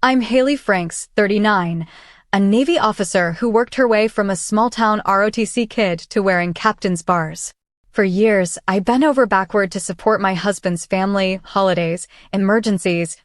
I'm Haley Franks, 39, a Navy officer who worked her way from a small-town ROTC kid to wearing captain's bars. For years, I bent over backward to support my husband's family, holidays, emergencies,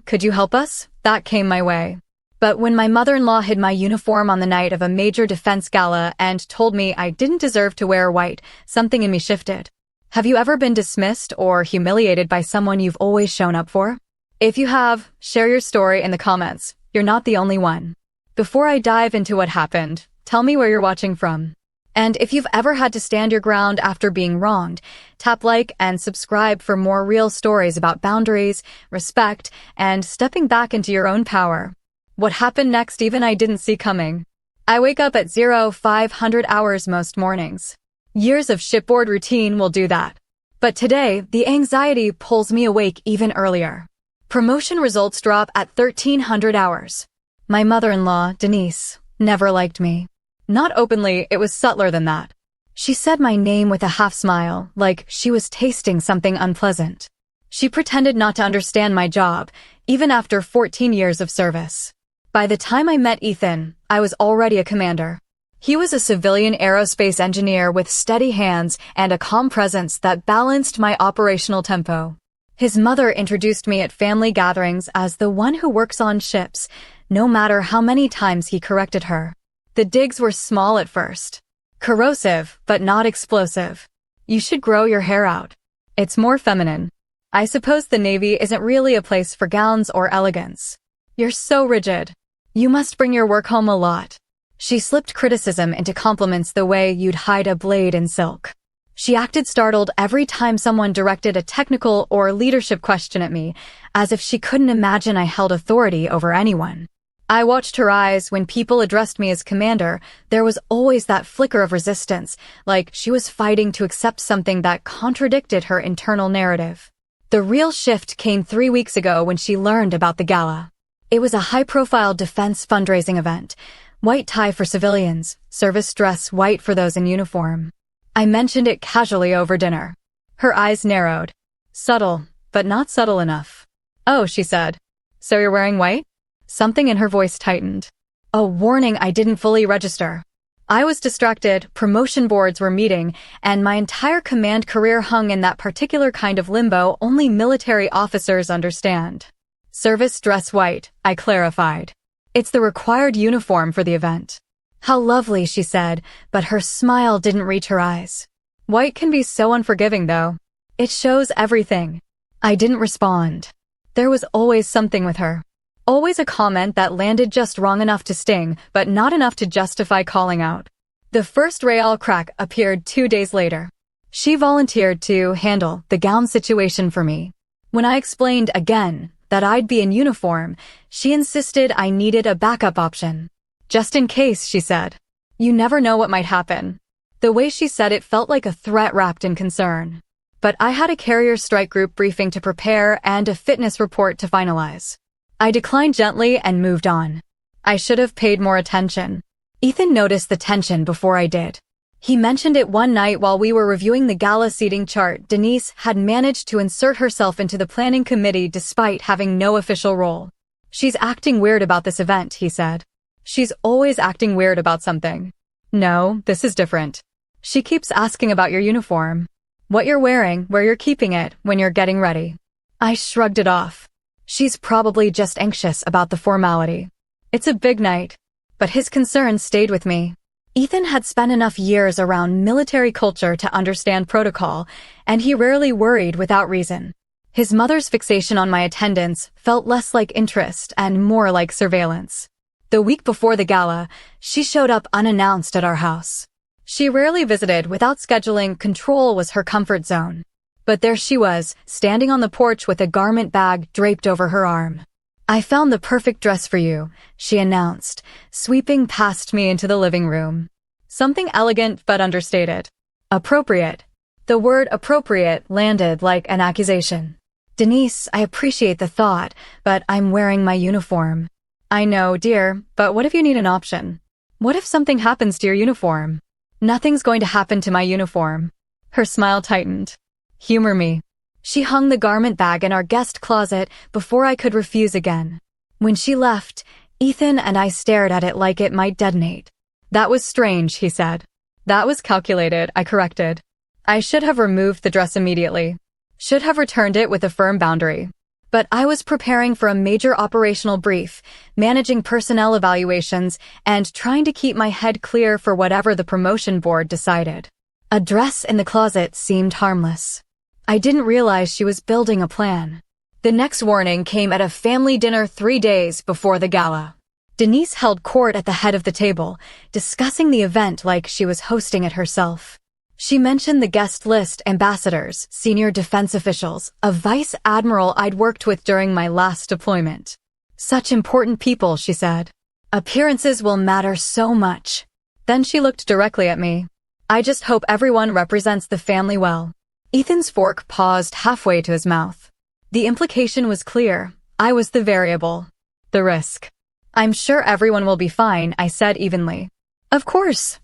could you help us? That came my way. But when my mother-in-law hid my uniform on the night of a major defense gala and told me I didn't deserve to wear white, something in me shifted. Have you ever been dismissed or humiliated by someone you've always shown up for? If you have, share your story in the comments. You're not the only one. Before I dive into what happened, tell me where you're watching from. And if you've ever had to stand your ground after being wronged, tap like and subscribe for more real stories about boundaries, respect, and stepping back into your own power. What happened next even I didn't see coming. I wake up at 0500 hours most mornings. Years of shipboard routine will do that. But today, the anxiety pulls me awake even earlier. Promotion results drop at 1300 hours. My mother-in-law, Denise, never liked me. Not openly, it was subtler than that. She said my name with a half smile, like she was tasting something unpleasant. She pretended not to understand my job, even after 14 years of service. By the time I met Ethan, I was already a commander. He was a civilian aerospace engineer with steady hands and a calm presence that balanced my operational tempo. His mother introduced me at family gatherings as the one who works on ships, no matter how many times he corrected her. The digs were small at first. Corrosive, but not explosive. You should grow your hair out. It's more feminine. I suppose the Navy isn't really a place for gowns or elegance. You're so rigid. You must bring your work home a lot. She slipped criticism into compliments the way you'd hide a blade in silk. She acted startled every time someone directed a technical or leadership question at me, as if she couldn't imagine I held authority over anyone. I watched her eyes when people addressed me as commander. There was always that flicker of resistance, like she was fighting to accept something that contradicted her internal narrative. The real shift came 3 weeks ago when she learned about the gala. It was a high-profile defense fundraising event. White tie for civilians, service dress white for those in uniform. I mentioned it casually over dinner. Her eyes narrowed. Subtle, but not subtle enough. Oh, she said. So you're wearing white? Something in her voice tightened. A warning I didn't fully register. I was distracted, promotion boards were meeting, and my entire command career hung in that particular kind of limbo only military officers understand. Service dress white, I clarified. It's the required uniform for the event. How lovely, she said, but her smile didn't reach her eyes. White can be so unforgiving, though. It shows everything. I didn't respond. There was always something with her. Always a comment that landed just wrong enough to sting, but not enough to justify calling out. The first real crack appeared 2 days later. She volunteered to handle the gown situation for me. When I explained again that I'd be in uniform, she insisted I needed a backup option. Just in case, she said. You never know what might happen. The way she said it felt like a threat wrapped in concern. But I had a carrier strike group briefing to prepare and a fitness report to finalize. I declined gently and moved on. I should have paid more attention. Ethan noticed the tension before I did. He mentioned it one night while we were reviewing the gala seating chart. Denise had managed to insert herself into the planning committee despite having no official role. She's acting weird about this event, he said. She's always acting weird about something. No, this is different. She keeps asking about your uniform. What you're wearing, where you're keeping it, when you're getting ready. I shrugged it off. She's probably just anxious about the formality. It's a big night. But his concerns stayed with me. Ethan had spent enough years around military culture to understand protocol, and he rarely worried without reason. His mother's fixation on my attendance felt less like interest and more like surveillance. The week before the gala, she showed up unannounced at our house. She rarely visited without scheduling. Control was her comfort zone. But there she was, standing on the porch with a garment bag draped over her arm. I found the perfect dress for you, she announced, sweeping past me into the living room. Something elegant but understated. Appropriate. The word appropriate landed like an accusation. Denise, I appreciate the thought, but I'm wearing my uniform. I know, dear, but what if you need an option? What if something happens to your uniform? Nothing's going to happen to my uniform. Her smile tightened. Humor me. She hung the garment bag in our guest closet before I could refuse again. When she left, Ethan and I stared at it like it might detonate. "That was strange," he said. "That was calculated," I corrected. I should have removed the dress immediately. Should have returned it with a firm boundary. But I was preparing for a major operational brief, managing personnel evaluations, and trying to keep my head clear for whatever the promotion board decided. A dress in the closet seemed harmless. I didn't realize she was building a plan. The next warning came at a family dinner 3 days before the gala. Denise held court at the head of the table, discussing the event like she was hosting it herself. She mentioned the guest list: ambassadors, senior defense officials, a vice admiral I'd worked with during my last deployment. "Such important people," she said. "Appearances will matter so much." Then she looked directly at me. "I just hope everyone represents the family well." Ethan's fork paused halfway to his mouth. The implication was clear. I was the variable. The risk. "I'm sure everyone will be fine," I said evenly. "Of course.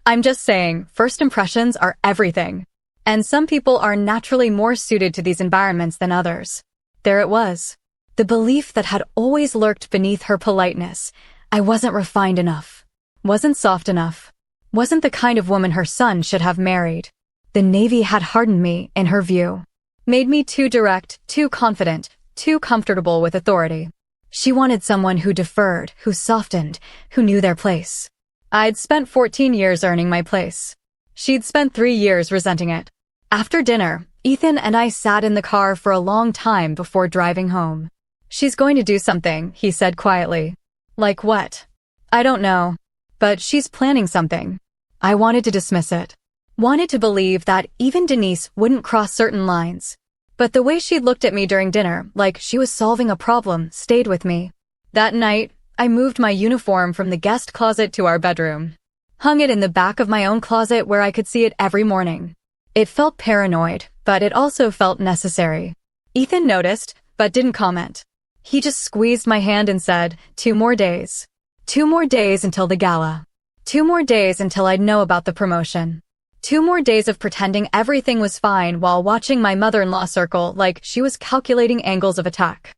I'm just saying, first impressions are everything. And some people are naturally more suited to these environments than others." There it was. The belief that had always lurked beneath her politeness. I wasn't refined enough. Wasn't soft enough. Wasn't the kind of woman her son should have married. The Navy had hardened me, in her view. Made me too direct, too confident, too comfortable with authority. She wanted someone who deferred, who softened, who knew their place. I'd spent 14 years earning my place. She'd spent 3 years resenting it. After dinner, Ethan and I sat in the car for a long time before driving home. "She's going to do something," he said quietly. "Like what?" "I don't know. But she's planning something." I wanted to dismiss it. Wanted to believe that even Denise wouldn't cross certain lines. But the way she looked at me during dinner, like she was solving a problem, stayed with me. That night, I moved my uniform from the guest closet to our bedroom. Hung it in the back of my own closet where I could see it every morning. It felt paranoid, but it also felt necessary. Ethan noticed, but didn't comment. He just squeezed my hand and said, 2 more days. 2 more days until the gala. 2 more days until I'd know about the promotion. 2 more days of pretending everything was fine while watching my mother-in-law circle like she was calculating angles of attack.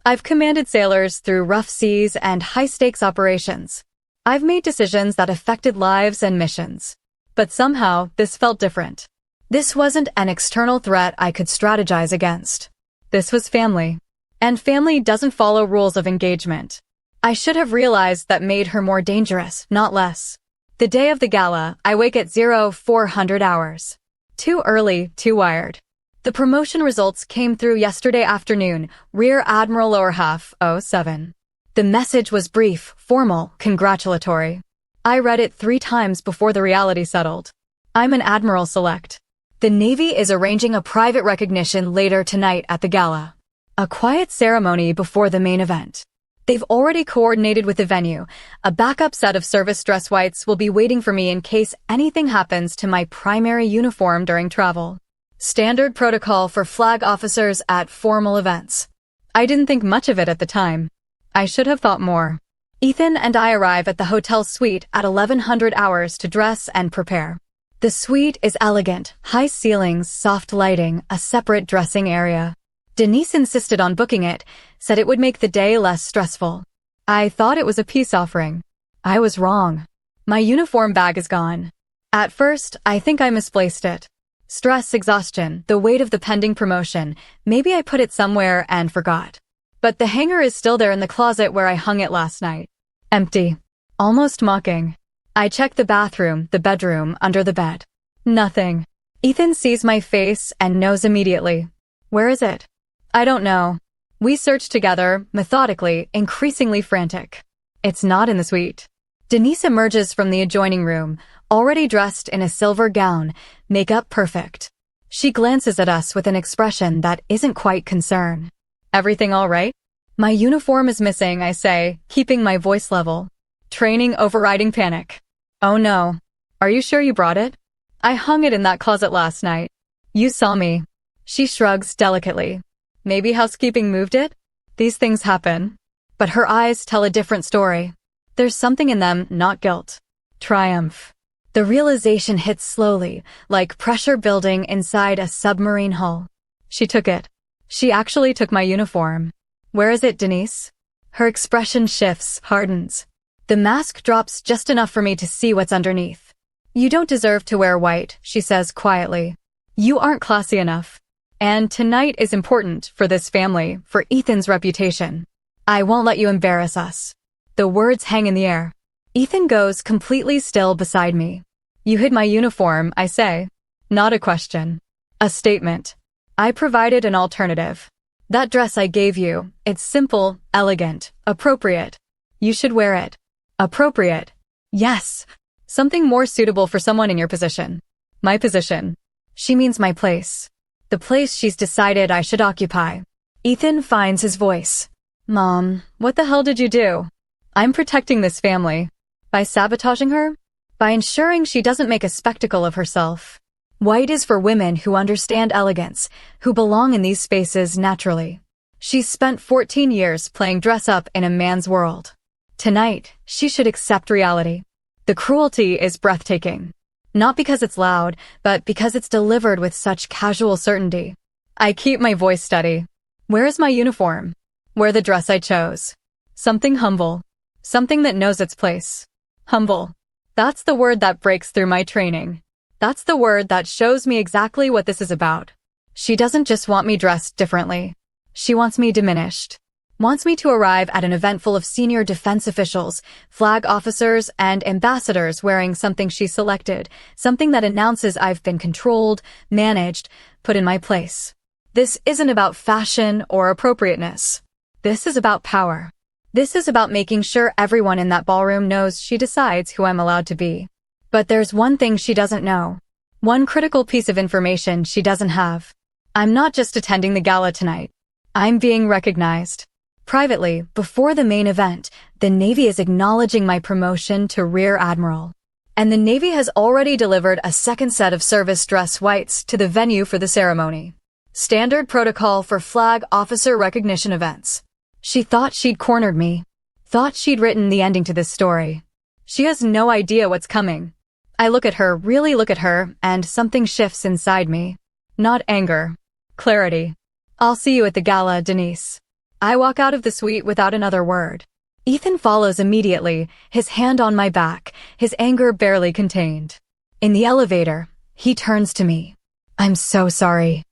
I've commanded sailors through rough seas and high-stakes operations. I've made decisions that affected lives and missions. But somehow, this felt different. This wasn't an external threat I could strategize against. This was family. And family doesn't follow rules of engagement. I should have realized that made her more dangerous, not less. The day of the gala, I wake at 0400 hours. Too early, too wired. The promotion results came through yesterday afternoon, Rear Admiral Lower Half, 07. The message was brief, formal, congratulatory. I read it 3 times before the reality settled. I'm an Admiral Select. The Navy is arranging a private recognition later tonight at the gala. A quiet ceremony before the main event. They've already coordinated with the venue. A backup set of service dress whites will be waiting for me in case anything happens to my primary uniform during travel. Standard protocol for flag officers at formal events. I didn't think much of it at the time. I should have thought more. Ethan and I arrive at the hotel suite at 1100 hours to dress and prepare. The suite is elegant, high ceilings, soft lighting, a separate dressing area. Denise insisted on booking it, said it would make the day less stressful. I thought it was a peace offering. I was wrong. My uniform bag is gone. At first, I think I misplaced it. Stress, exhaustion, the weight of the pending promotion. Maybe I put it somewhere and forgot. But the hanger is still there in the closet where I hung it last night. Empty. Almost mocking. I check the bathroom, the bedroom, under the bed. Nothing. Ethan sees my face and knows immediately. Where is it? I don't know. We search together, methodically, increasingly frantic. It's not in the suite. Denise emerges from the adjoining room, already dressed in a silver gown, makeup perfect. She glances at us with an expression that isn't quite concern. Everything all right? My uniform is missing, I say, keeping my voice level. Training overriding panic. Oh no. Are you sure you brought it? I hung it in that closet last night. You saw me. She shrugs delicately. Maybe housekeeping moved it? These things happen. But her eyes tell a different story. There's something in them, not guilt. Triumph. The realization hits slowly, like pressure building inside a submarine hull. She took it. She actually took my uniform. Where is it, Denise? Her expression shifts, hardens. The mask drops just enough for me to see what's underneath. You don't deserve to wear white, she says quietly. You aren't classy enough. And tonight is important for this family, for Ethan's reputation. I won't let you embarrass us. The words hang in the air. Ethan goes completely still beside me. You hid my uniform, I say. Not a question. A statement. I provided an alternative. That dress I gave you, it's simple, elegant, appropriate. You should wear it. Appropriate. Yes. Something more suitable for someone in your position. My position. She means my place. The place she's decided I should occupy. Ethan finds his voice. Mom, what the hell did you do? I'm protecting this family. By sabotaging her? By ensuring she doesn't make a spectacle of herself. White is for women who understand elegance, who belong in these spaces naturally. She's spent 14 years playing dress-up in a man's world. Tonight, she should accept reality. The cruelty is breathtaking. Not because it's loud, but because it's delivered with such casual certainty. I keep my voice steady. Where is my uniform? Where the dress I chose? Something humble. Something that knows its place. Humble. That's the word that breaks through my training. That's the word that shows me exactly what this is about. She doesn't just want me dressed differently. She wants me diminished. Wants me to arrive at an event full of senior defense officials, flag officers, and ambassadors wearing something she selected, something that announces I've been controlled, managed, put in my place. This isn't about fashion or appropriateness. This is about power. This is about making sure everyone in that ballroom knows she decides who I'm allowed to be. But there's one thing she doesn't know. One critical piece of information she doesn't have. I'm not just attending the gala tonight. I'm being recognized. Privately, before the main event, the Navy is acknowledging my promotion to Rear Admiral. And the Navy has already delivered a second set of service dress whites to the venue for the ceremony. Standard protocol for flag officer recognition events. She thought she'd cornered me. Thought she'd written the ending to this story. She has no idea what's coming. I look at her, really look at her, and something shifts inside me. Not anger. Clarity. I'll see you at the gala, Denise. I walk out of the suite without another word. Ethan follows immediately, his hand on my back, his anger barely contained. In the elevator, he turns to me. I'm so sorry.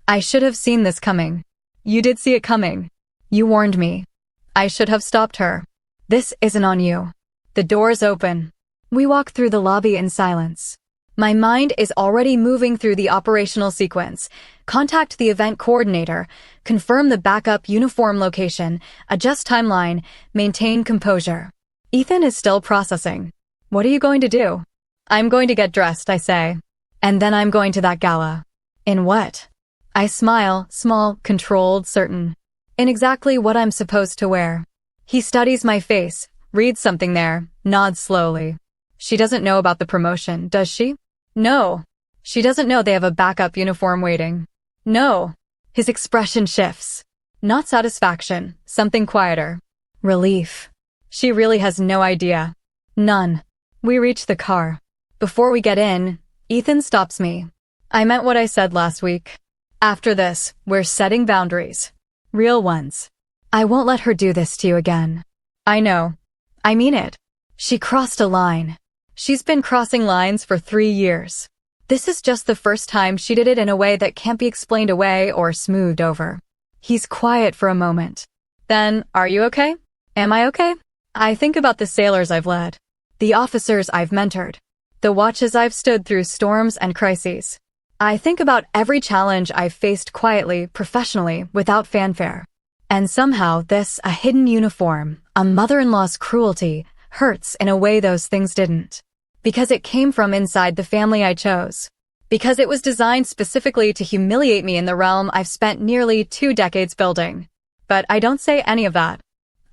I should have seen this coming. You did see it coming. You warned me. I should have stopped her. This isn't on you. The doors open. We walk through the lobby in silence. My mind is already moving through the operational sequence. Contact the event coordinator, confirm the backup uniform location, adjust timeline, maintain composure. Ethan is still processing. What are you going to do? I'm going to get dressed, I say. And then I'm going to that gala. In what? I smile, small, controlled, certain. In exactly what I'm supposed to wear. He studies my face, reads something there, nods slowly. She doesn't know about the promotion, does she? No. She doesn't know they have a backup uniform waiting. No. His expression shifts. Not satisfaction, something quieter. Relief. She really has no idea. None. We reach the car. Before we get in, Ethan stops me. I meant what I said last week. After this, we're setting boundaries. Real ones. I won't let her do this to you again. I know. I mean it. She crossed a line. She's been crossing lines for 3 years. This is just the first time she did it in a way that can't be explained away or smoothed over. He's quiet for a moment. Then, are you okay? Am I okay? I think about the sailors I've led. The officers I've mentored. The watches I've stood through storms and crises. I think about every challenge I've faced quietly, professionally, without fanfare. And somehow this, a hidden uniform, a mother-in-law's cruelty, hurts in a way those things didn't. Because it came from inside the family I chose. Because it was designed specifically to humiliate me in the realm I've spent nearly 2 decades building. But I don't say any of that.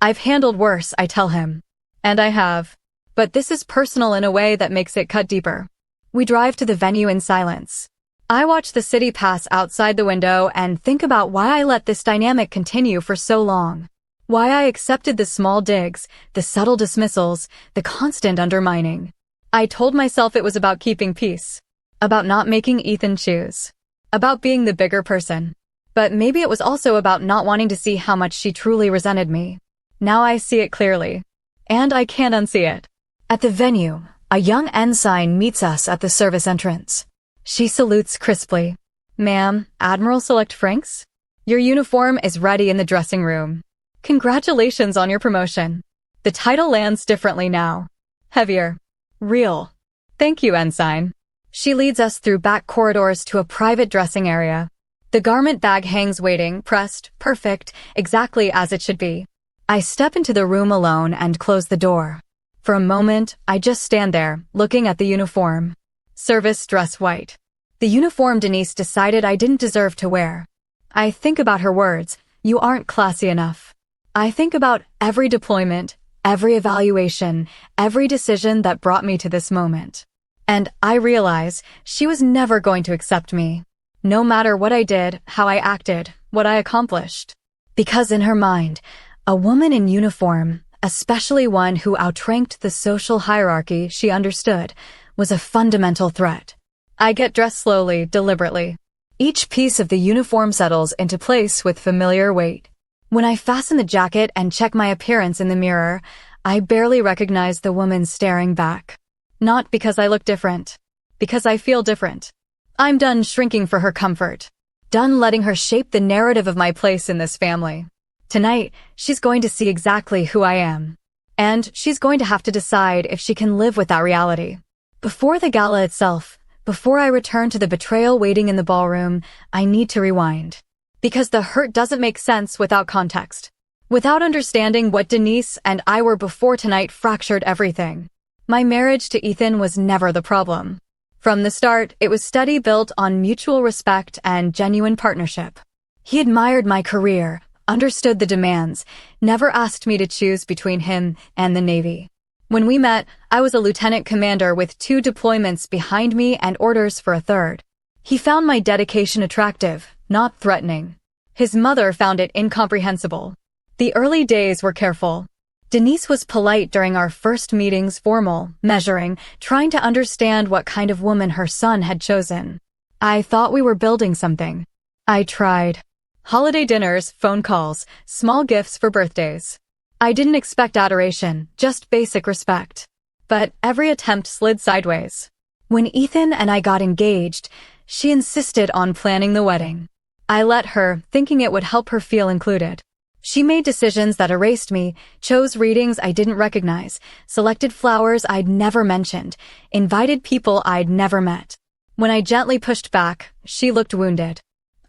I've handled worse, I tell him. And I have. But this is personal in a way that makes it cut deeper. We drive to the venue in silence. I watch the city pass outside the window and think about why I let this dynamic continue for so long. Why I accepted the small digs, the subtle dismissals, the constant undermining. I told myself it was about keeping peace. About not making Ethan choose. About being the bigger person. But maybe it was also about not wanting to see how much she truly resented me. Now I see it clearly. And I can't unsee it. At the venue, a young ensign meets us at the service entrance. She salutes crisply. "Ma'am, Admiral Select Franks? Your uniform is ready in the dressing room. Congratulations on your promotion. The title lands differently now. Heavier. Real. Thank you, Ensign." She leads us through back corridors to a private dressing area. The garment bag hangs waiting, pressed, perfect, exactly as it should be. I step into the room alone and close the door. For a moment, I just stand there, looking at the uniform. Service dress white. The uniform Denise decided I didn't deserve to wear. I think about her words, "You aren't classy enough." I think about every deployment, every evaluation, every decision that brought me to this moment. And I realize she was never going to accept me, no matter what I did, how I acted, what I accomplished. Because in her mind, a woman in uniform, especially one who outranked the social hierarchy she understood, was a fundamental threat. I get dressed slowly, deliberately. Each piece of the uniform settles into place with familiar weight. When I fasten the jacket and check my appearance in the mirror, I barely recognize the woman staring back. Not because I look different, because I feel different. I'm done shrinking for her comfort. Done letting her shape the narrative of my place in this family. Tonight, she's going to see exactly who I am. And she's going to have to decide if she can live with that reality. Before the gala itself, before I return to the betrayal waiting in the ballroom, I need to rewind. Because the hurt doesn't make sense without context. Without understanding what Denise and I were before tonight fractured everything. My marriage to Ethan was never the problem. From the start, it was steady, built on mutual respect and genuine partnership. He admired my career, understood the demands, never asked me to choose between him and the Navy. When we met, I was a lieutenant commander with 2 deployments behind me and orders for a 3rd. He found my dedication attractive, not threatening. His mother found it incomprehensible. The early days were careful. Denise was polite during our first meetings, formal, measuring, trying to understand what kind of woman her son had chosen. I thought we were building something. I tried. Holiday dinners, phone calls, small gifts for birthdays. I didn't expect adoration, just basic respect. But every attempt slid sideways. When Ethan and I got engaged, she insisted on planning the wedding. I let her, thinking it would help her feel included. She made decisions that erased me, chose readings I didn't recognize, selected flowers I'd never mentioned, invited people I'd never met. When I gently pushed back, she looked wounded.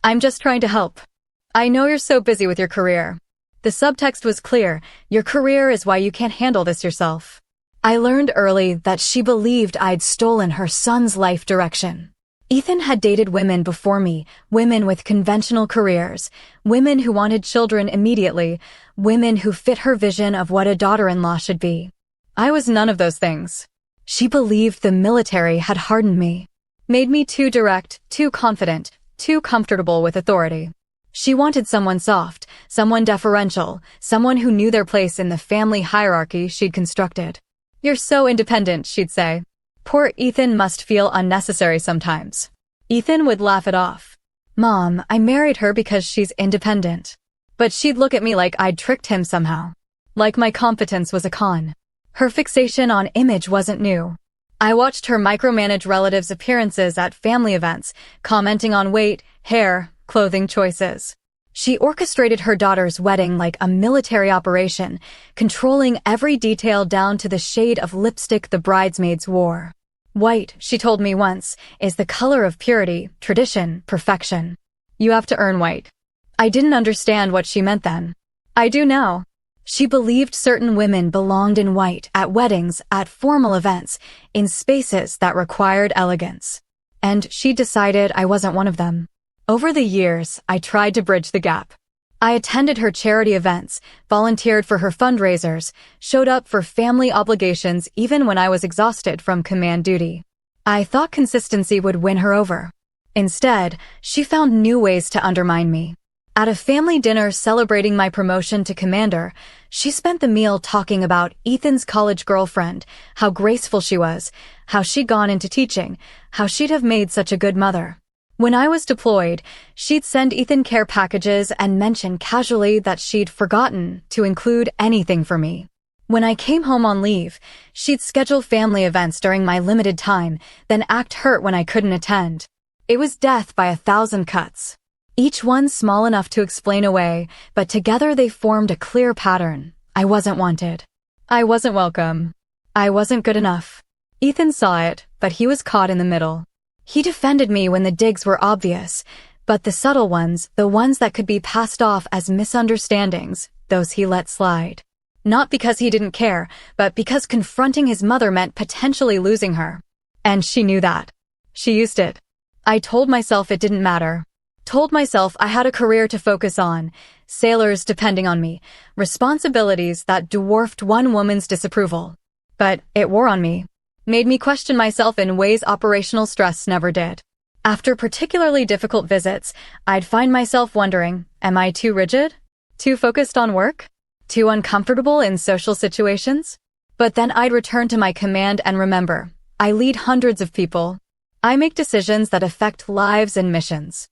"I'm just trying to help. I know you're so busy with your career." The subtext was clear: your career is why you can't handle this yourself. I learned early that she believed I'd stolen her son's life direction. Ethan had dated women before me, women with conventional careers, women who wanted children immediately, women who fit her vision of what a daughter-in-law should be. I was none of those things. She believed the military had hardened me, made me too direct, too confident, too comfortable with authority. She wanted someone soft, someone deferential, someone who knew their place in the family hierarchy she'd constructed. "You're so independent," she'd say. Poor Ethan must feel unnecessary sometimes. Ethan would laugh it off. "Mom, I married her because she's independent." But she'd look at me like I'd tricked him somehow. Like my competence was a con. Her fixation on image wasn't new. I watched her micromanage relatives' appearances at family events, commenting on weight, hair, clothing choices. She orchestrated her daughter's wedding like a military operation, controlling every detail down to the shade of lipstick the bridesmaids wore. "White," she told me once, "is the color of purity, tradition, perfection. You have to earn white." I didn't understand what she meant then. I do now. She believed certain women belonged in white at weddings, at formal events, in spaces that required elegance. And she decided I wasn't one of them. Over the years, I tried to bridge the gap. I attended her charity events, volunteered for her fundraisers, showed up for family obligations even when I was exhausted from command duty. I thought consistency would win her over. Instead, she found new ways to undermine me. At a family dinner celebrating my promotion to commander, she spent the meal talking about Ethan's college girlfriend, how graceful she was, how she'd gone into teaching, how she'd have made such a good mother. When I was deployed, she'd send Ethan care packages and mention casually that she'd forgotten to include anything for me. When I came home on leave, she'd schedule family events during my limited time, then act hurt when I couldn't attend. It was death by 1,000 cuts. Each one small enough to explain away, but together they formed a clear pattern. I wasn't wanted. I wasn't welcome. I wasn't good enough. Ethan saw it, but he was caught in the middle. He defended me when the digs were obvious, but the subtle ones, the ones that could be passed off as misunderstandings, those he let slide. Not because he didn't care, but because confronting his mother meant potentially losing her. And she knew that. She used it. I told myself it didn't matter. Told myself I had a career to focus on, sailors depending on me, responsibilities that dwarfed one woman's disapproval. But it wore on me. Made me question myself in ways operational stress never did. After particularly difficult visits, I'd find myself wondering, am I too rigid? Too focused on work? Too uncomfortable in social situations? But then I'd return to my command and remember, I lead hundreds of people. I make decisions that affect lives and missions.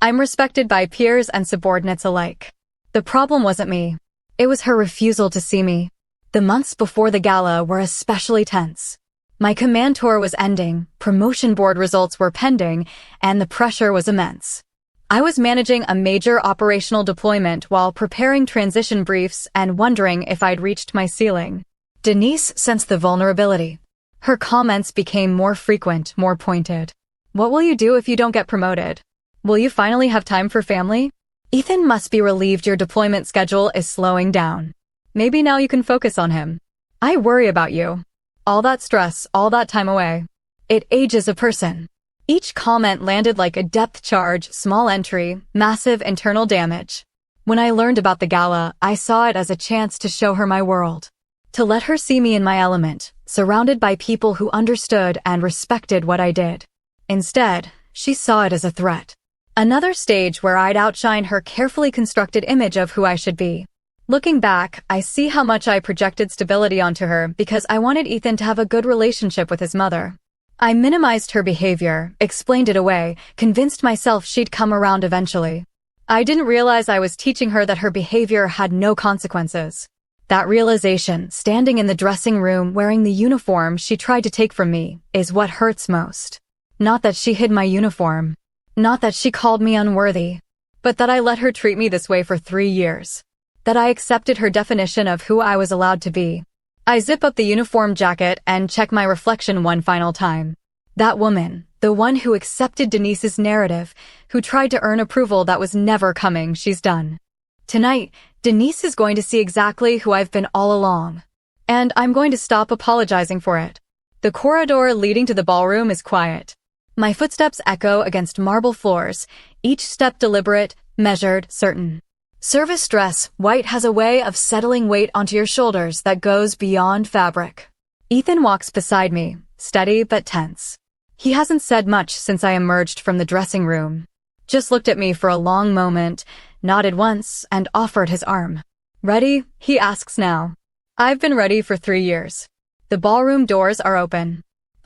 I'm respected by peers and subordinates alike. The problem wasn't me. It was her refusal to see me. The months before the gala were especially tense. My command tour was ending, promotion board results were pending, and the pressure was immense. I was managing a major operational deployment while preparing transition briefs and wondering if I'd reached my ceiling. Denise sensed the vulnerability. Her comments became more frequent, more pointed. What will you do if you don't get promoted? Will you finally have time for family? Ethan must be relieved your deployment schedule is slowing down. Maybe now you can focus on him. I worry about you. All that stress, all that time away. It ages a person. Each comment landed like a depth charge, small entry, massive internal damage. When I learned about the gala, I saw it as a chance to show her my world. To let her see me in my element, surrounded by people who understood and respected what I did. Instead, she saw it as a threat. Another stage where I'd outshine her carefully constructed image of who I should be. Looking back, I see how much I projected stability onto her because I wanted Ethan to have a good relationship with his mother. I minimized her behavior, explained it away, convinced myself she'd come around eventually. I didn't realize I was teaching her that her behavior had no consequences. That realization, standing in the dressing room wearing the uniform she tried to take from me, is what hurts most. Not that she hid my uniform. Not that she called me unworthy. But that I let her treat me this way for 3 years. That I accepted her definition of who I was allowed to be. I zip up the uniform jacket and check my reflection one final time. That woman, the one who accepted Denise's narrative, who tried to earn approval that was never coming, she's done. Tonight, Denise is going to see exactly who I've been all along. And I'm going to stop apologizing for it. The corridor leading to the ballroom is quiet. My footsteps echo against marble floors, each step deliberate, measured, certain. Service dress, white has a way of settling weight onto your shoulders that goes beyond fabric. Ethan walks beside me, steady but tense. He hasn't said much since I emerged from the dressing room. Just looked at me for a long moment, nodded once, and offered his arm. Ready? He asks now. I've been ready for 3 years. The ballroom doors are open.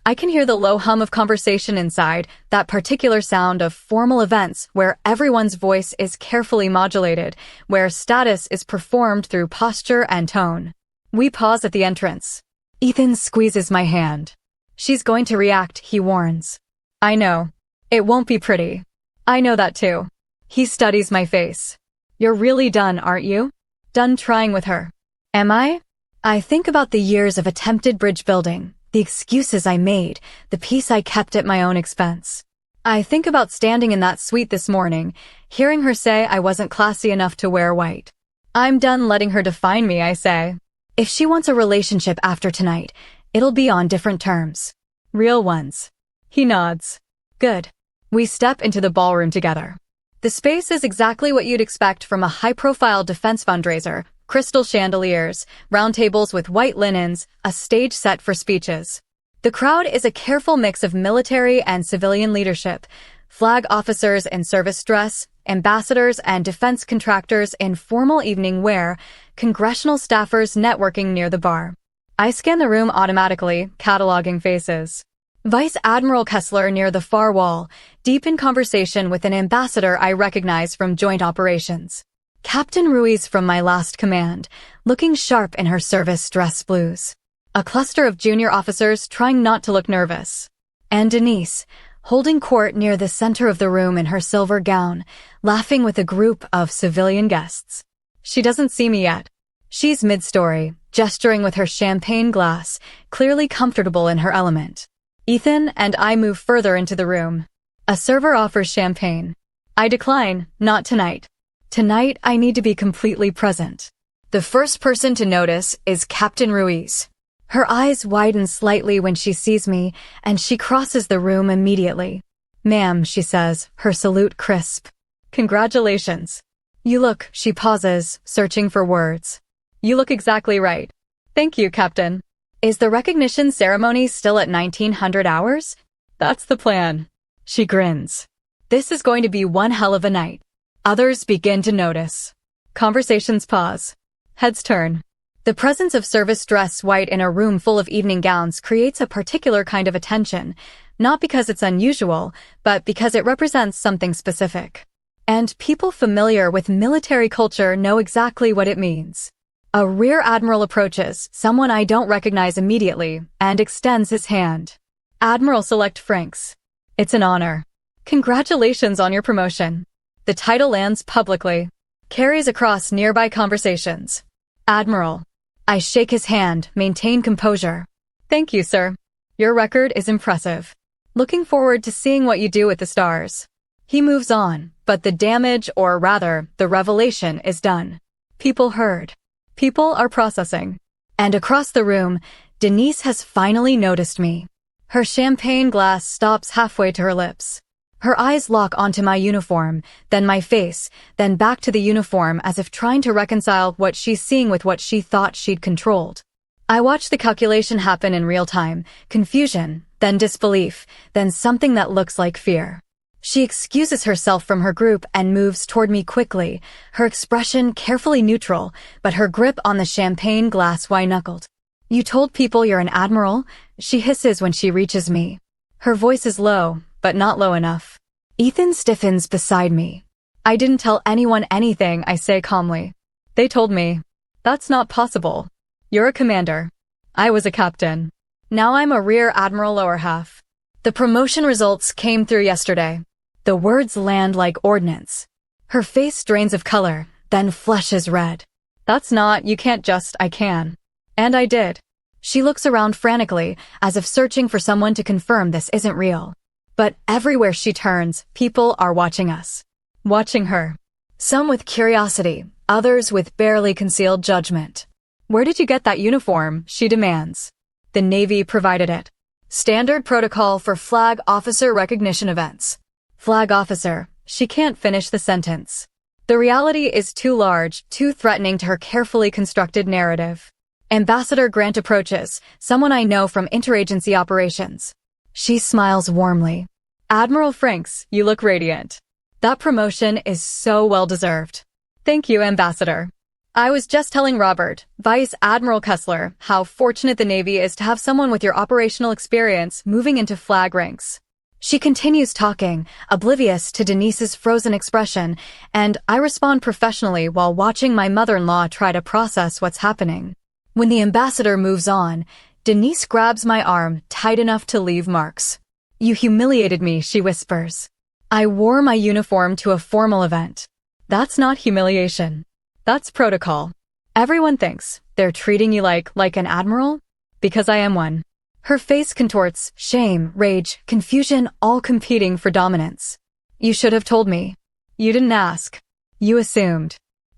I can hear the low hum of conversation inside, that particular sound of formal events where everyone's voice is carefully modulated, where status is performed through posture and tone. We pause at the entrance. Ethan squeezes my hand. She's going to react, he warns. I know. It won't be pretty. I know that too. He studies my face. You're really done, aren't you? Done trying with her. Am I? I think about the years of attempted bridge building. The excuses I made, the peace I kept at my own expense. I think about standing in that suite this morning, hearing her say I wasn't classy enough to wear white. I'm done letting her define me, I say. If she wants a relationship after tonight, it'll be on different terms. Real ones. He nods. Good. We step into the ballroom together. The space is exactly what you'd expect from a high-profile defense fundraiser. Crystal chandeliers, round tables with white linens, a stage set for speeches. The crowd is a careful mix of military and civilian leadership, flag officers in service dress, ambassadors and defense contractors in formal evening wear, congressional staffers networking near the bar. I scan the room automatically, cataloging faces. Vice Admiral Kessler near the far wall, deep in conversation with an ambassador I recognize from joint operations. Captain Ruiz from my last command, looking sharp in her service dress blues. A cluster of junior officers trying not to look nervous. And Denise, holding court near the center of the room in her silver gown, laughing with a group of civilian guests. She doesn't see me yet. She's mid-story, gesturing with her champagne glass, clearly comfortable in her element. Ethan and I move further into the room. A server offers champagne. I decline, not tonight. Tonight, I need to be completely present. The first person to notice is Captain Ruiz. Her eyes widen slightly when she sees me, and she crosses the room immediately. "Ma'am," she says, her salute crisp. "Congratulations." "You look," she pauses, searching for words. "You look exactly right." "Thank you, Captain." "Is the recognition ceremony still at 1900 hours?" "That's the plan." She grins. "This is going to be one hell of a night." Others begin to notice. Conversations pause. Heads turn. The presence of service dress white in a room full of evening gowns creates a particular kind of attention, not because it's unusual, but because it represents something specific. And people familiar with military culture know exactly what it means. A rear admiral approaches, someone I don't recognize immediately, and extends his hand. "Admiral Select Franks." "It's an honor." "Congratulations on your promotion." The title lands publicly. Carries across nearby conversations. "Admiral." I shake his hand, maintain composure. "Thank you, sir. Your record is impressive. Looking forward to seeing what you do with the stars." He moves on, but the damage, or rather, the revelation, is done. People heard. People are processing. And across the room, Denise has finally noticed me. Her champagne glass stops halfway to her lips. Her eyes lock onto my uniform, then my face, then back to the uniform as if trying to reconcile what she's seeing with what she thought she'd controlled. I watch the calculation happen in real time, confusion, then disbelief, then something that looks like fear. She excuses herself from her group and moves toward me quickly, her expression carefully neutral, but her grip on the champagne glass white-knuckled. "You told people you're an admiral?" she hisses when she reaches me. Her voice is low, but not low enough. Ethan stiffens beside me. "I didn't tell anyone anything," I say calmly. "They told me." "That's not possible. You're a commander." "I was a captain. Now I'm a rear admiral lower half." "The promotion results came through yesterday." The words land like ordnance. Her face drains of color, then flushes red. "That's not, you can't just, I can." And I did. She looks around frantically, as if searching for someone to confirm this isn't real. But everywhere she turns, people are watching us. Watching her. Some with curiosity, others with barely concealed judgment. "Where did you get that uniform?" she demands. "The Navy provided it. Standard protocol for flag officer recognition events." Flag officer. She can't finish the sentence. The reality is too large, too threatening to her carefully constructed narrative. Ambassador Grant approaches, someone I know from interagency operations. She smiles warmly. "Admiral Franks, you look radiant. That promotion is so well-deserved." "Thank you, Ambassador. I was just telling Robert, Vice Admiral Kessler, how fortunate the Navy is to have someone with your operational experience moving into flag ranks." She continues talking, oblivious to Denise's frozen expression, and I respond professionally while watching my mother-in-law try to process what's happening. When the ambassador moves on, Denise grabs my arm tight enough to leave marks. "You humiliated me," she whispers. "I wore my uniform to a formal event." "That's not humiliation. That's protocol. Everyone thinks they're treating you like an admiral? Because I am one." Her face contorts, shame, rage, confusion, all competing for dominance. "You should have told me. You didn't ask. You assumed.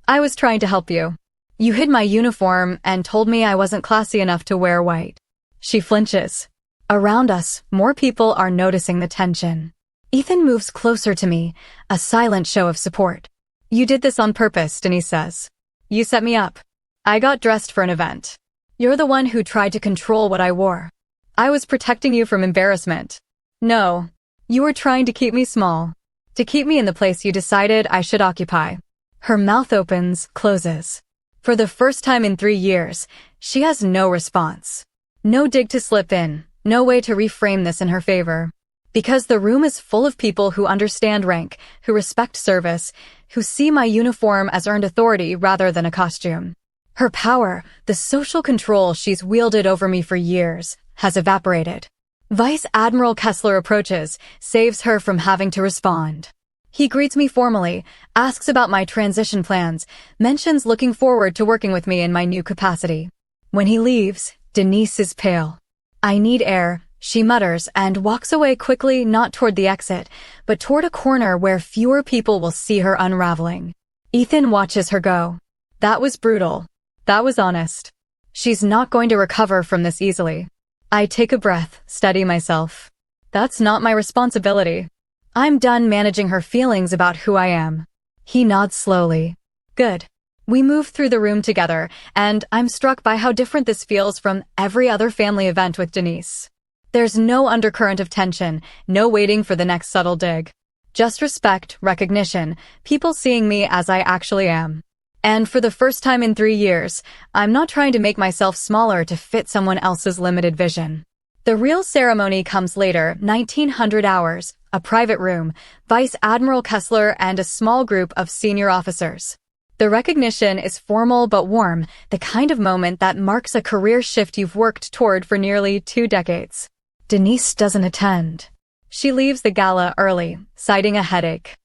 I was trying to help you. You hid my uniform and told me I wasn't classy enough to wear white." She flinches. Around us, more people are noticing the tension. Ethan moves closer to me, a silent show of support. "You did this on purpose," Denise says. "You set me up. I got dressed for an event. You're the one who tried to control what I wore. I was protecting you from embarrassment. No, you were trying to keep me small. To keep me in the place you decided I should occupy." Her mouth opens, closes. For the first time in 3 years, she has no response. No dig to slip in, No way to reframe this in her favor. Because the room is full of people who understand rank, who respect service, who see my uniform as earned authority rather than a costume. Her power, the social control she's wielded over me for years, has evaporated. Vice Admiral Kessler approaches, saves her from having to respond. He greets me formally, asks about my transition plans, mentions looking forward to working with me in my new capacity. When he leaves, Denise is pale. "I need air," she mutters and walks away quickly, not toward the exit, but toward a corner where fewer people will see her unraveling. Ethan watches her go. That was brutal. That was honest. She's not going to recover from this easily. I take a breath, steady myself. That's not my responsibility. I'm done managing her feelings about who I am. He nods slowly. Good. We move through the room together, and I'm struck by how different this feels from every other family event with Denise. There's no undercurrent of tension, no waiting for the next subtle dig. Just respect, recognition, people seeing me as I actually am. And for the first time in 3 years, I'm not trying to make myself smaller to fit someone else's limited vision. The real ceremony comes later, 1900 hours, a private room, Vice Admiral Kessler and a small group of senior officers. The recognition is formal but warm, the kind of moment that marks a career shift you've worked toward for nearly 2 decades. Denise doesn't attend. She leaves the gala early, citing a headache.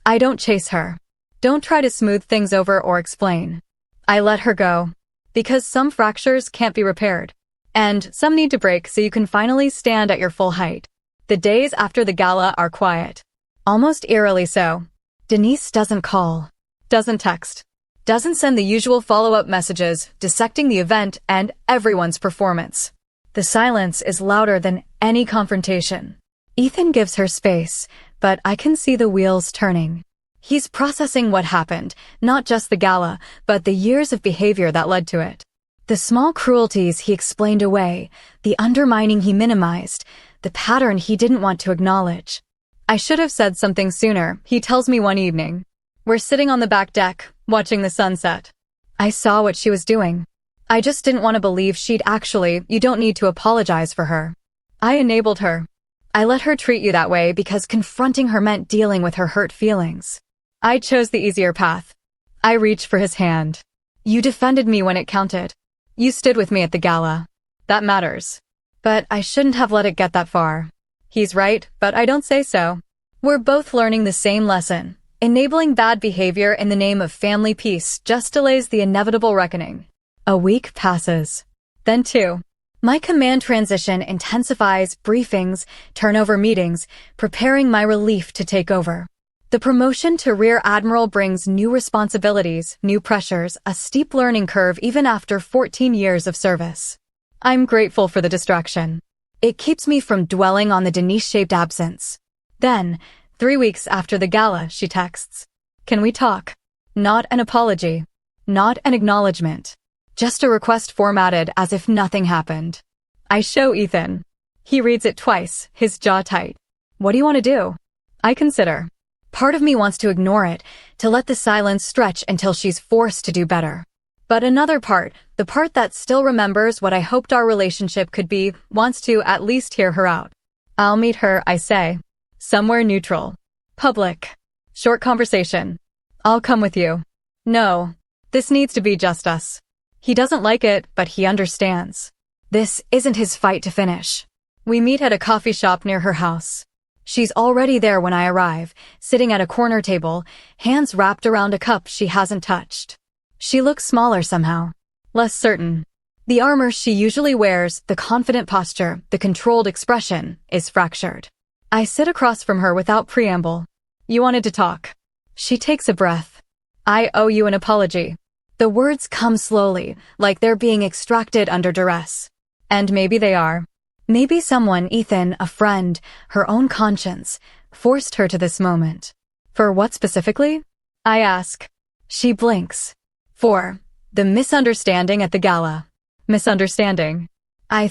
I don't chase her. Don't try to smooth things over or explain. I let her go. Because some fractures can't be repaired. And some need to break so you can finally stand at your full height. The days after the gala are quiet. Almost eerily so. Denise doesn't call. Doesn't text. Doesn't send the usual follow-up messages, dissecting the event and everyone's performance. The silence is louder than any confrontation. Ethan gives her space, but I can see the wheels turning. He's processing what happened, not just the gala, but the years of behavior that led to it. The small cruelties he explained away, the undermining he minimized, the pattern he didn't want to acknowledge. I should have said something sooner, he tells me one evening. We're sitting on the back deck, watching the sunset. I saw what she was doing. I just didn't want to believe she'd actually, you don't need to apologize for her. I enabled her. I let her treat you that way because confronting her meant dealing with her hurt feelings. I chose the easier path. I reached for his hand. You defended me when it counted. You stood with me at the gala. That matters. But I shouldn't have let it get that far. He's right, but I don't say so. We're both learning the same lesson. Enabling bad behavior in the name of family peace just delays the inevitable reckoning. A week passes. Then 2. My command transition intensifies briefings, turnover meetings, preparing my relief to take over. The promotion to Rear Admiral brings new responsibilities, new pressures, a steep learning curve even after 14 years of service. I'm grateful for the distraction. It keeps me from dwelling on the Denise-shaped absence. Then, 3 weeks after the gala, she texts. Can we talk? Not an apology. Not an acknowledgement. Just a request formatted as if nothing happened. I show Ethan. He reads it twice, his jaw tight. What do you want to do? I consider. Part of me wants to ignore it, to let the silence stretch until she's forced to do better. But another part, the part that still remembers what I hoped our relationship could be, wants to at least hear her out. I'll meet her, I say. Somewhere neutral. Public. Short conversation. I'll come with you. No. This needs to be just us. He doesn't like it, but he understands. This isn't his fight to finish. We meet at a coffee shop near her house. She's already there when I arrive, sitting at a corner table, hands wrapped around a cup she hasn't touched. She looks smaller somehow. Less certain. The armor she usually wears, the confident posture, the controlled expression, is fractured. I sit across from her without preamble. You wanted to talk. She takes a breath. I owe you an apology. The words come slowly, like they're being extracted under duress. And maybe they are. Maybe someone, Ethan, a friend, her own conscience, forced her to this moment. For what specifically? I ask. She blinks. For the misunderstanding at the gala. Misunderstanding. I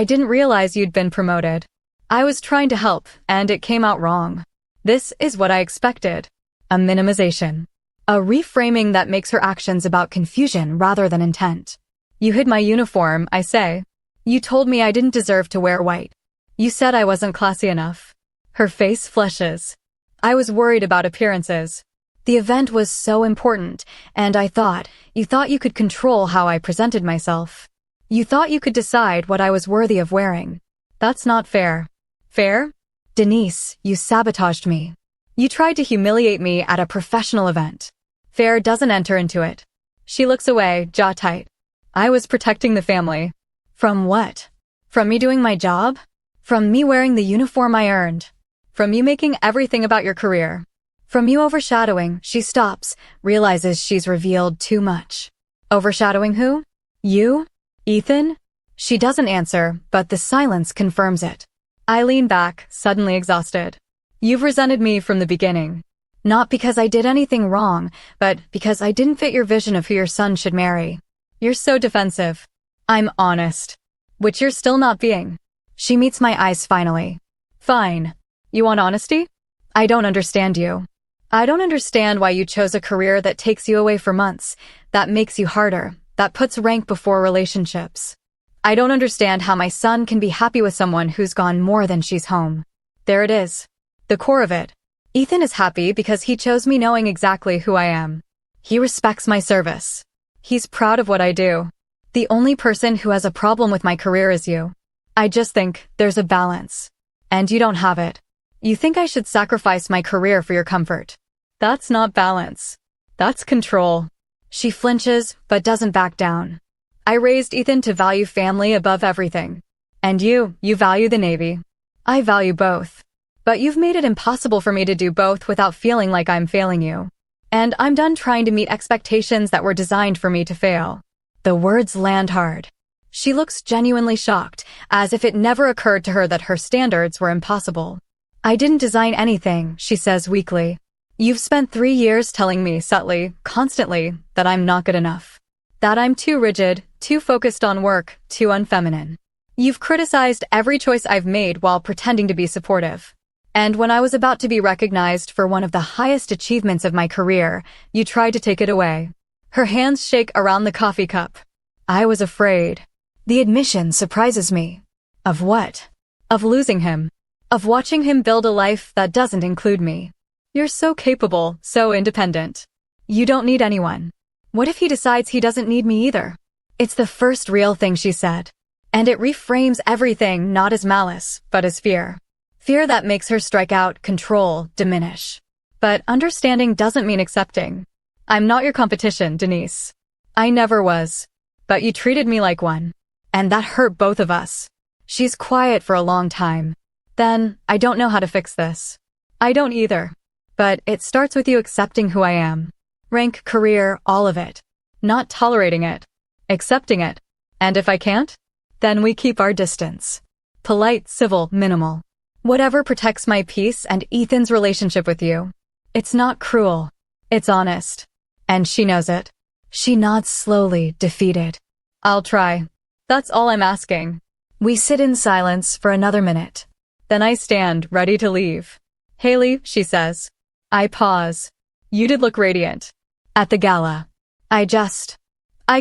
didn't realize you'd been promoted. I was trying to help, and it came out wrong. This is what I expected. A minimization. A reframing that makes her actions about confusion rather than intent. You hid my uniform, I say. You told me I didn't deserve to wear white. You said I wasn't classy enough. Her face flushes. I was worried about appearances. The event was so important, and you thought you could control how I presented myself. You thought you could decide what I was worthy of wearing. That's not fair. Fair? Denise, you sabotaged me. You tried to humiliate me at a professional event. Fair doesn't enter into it. She looks away, jaw tight. I was protecting the family. From what? From me doing my job? From me wearing the uniform I earned? From you making everything about your career? From you overshadowing? She stops, realizes she's revealed too much. Overshadowing who? You? Ethan? She doesn't answer, but the silence confirms it. I lean back, suddenly exhausted. You've resented me from the beginning. Not because I did anything wrong, but because I didn't fit your vision of who your son should marry. You're so defensive. I'm honest. Which you're still not being. She meets my eyes finally. Fine. You want honesty? I don't understand you. I don't understand why you chose a career that takes you away for months, that makes you harder, that puts rank before relationships. I don't understand how my son can be happy with someone who's gone more than she's home. There it is. The core of it. Ethan is happy because he chose me knowing exactly who I am. He respects my service. He's proud of what I do. The only person who has a problem with my career is you. I just think there's a balance. And you don't have it. You think I should sacrifice my career for your comfort. That's not balance. That's control. She flinches, but doesn't back down. I raised Ethan to value family above everything. And you value the Navy. I value both. But you've made it impossible for me to do both without feeling like I'm failing you. And I'm done trying to meet expectations that were designed for me to fail. The words land hard. She looks genuinely shocked, as if it never occurred to her that her standards were impossible. I didn't design anything, she says weakly. You've spent 3 years telling me subtly, constantly, that I'm not good enough. That I'm too rigid, too focused on work, too unfeminine. You've criticized every choice I've made while pretending to be supportive. And when I was about to be recognized for one of the highest achievements of my career, you tried to take it away. Her hands shake around the coffee cup. I was afraid. The admission surprises me. Of what? Of losing him. Of watching him build a life that doesn't include me. You're so capable, so independent. You don't need anyone. What if he decides he doesn't need me either? It's the first real thing she said. And it reframes everything not as malice, but as fear. Fear that makes her strike out, control, diminish. But understanding doesn't mean accepting. I'm not your competition, Denise. I never was. But you treated me like one. And that hurt both of us. She's quiet for a long time. Then, I don't know how to fix this. I don't either. But it starts with you accepting who I am. Rank, career, all of it. Not tolerating it. Accepting it. And if I can't? Then we keep our distance. Polite, civil, minimal. Whatever protects my peace and Ethan's relationship with you. It's not cruel. It's honest. And she knows it. She nods slowly, defeated. I'll try. That's all I'm asking. We sit in silence for another minute. Then I stand, ready to leave. Haley, she says. I pause. You did look radiant. At the gala. I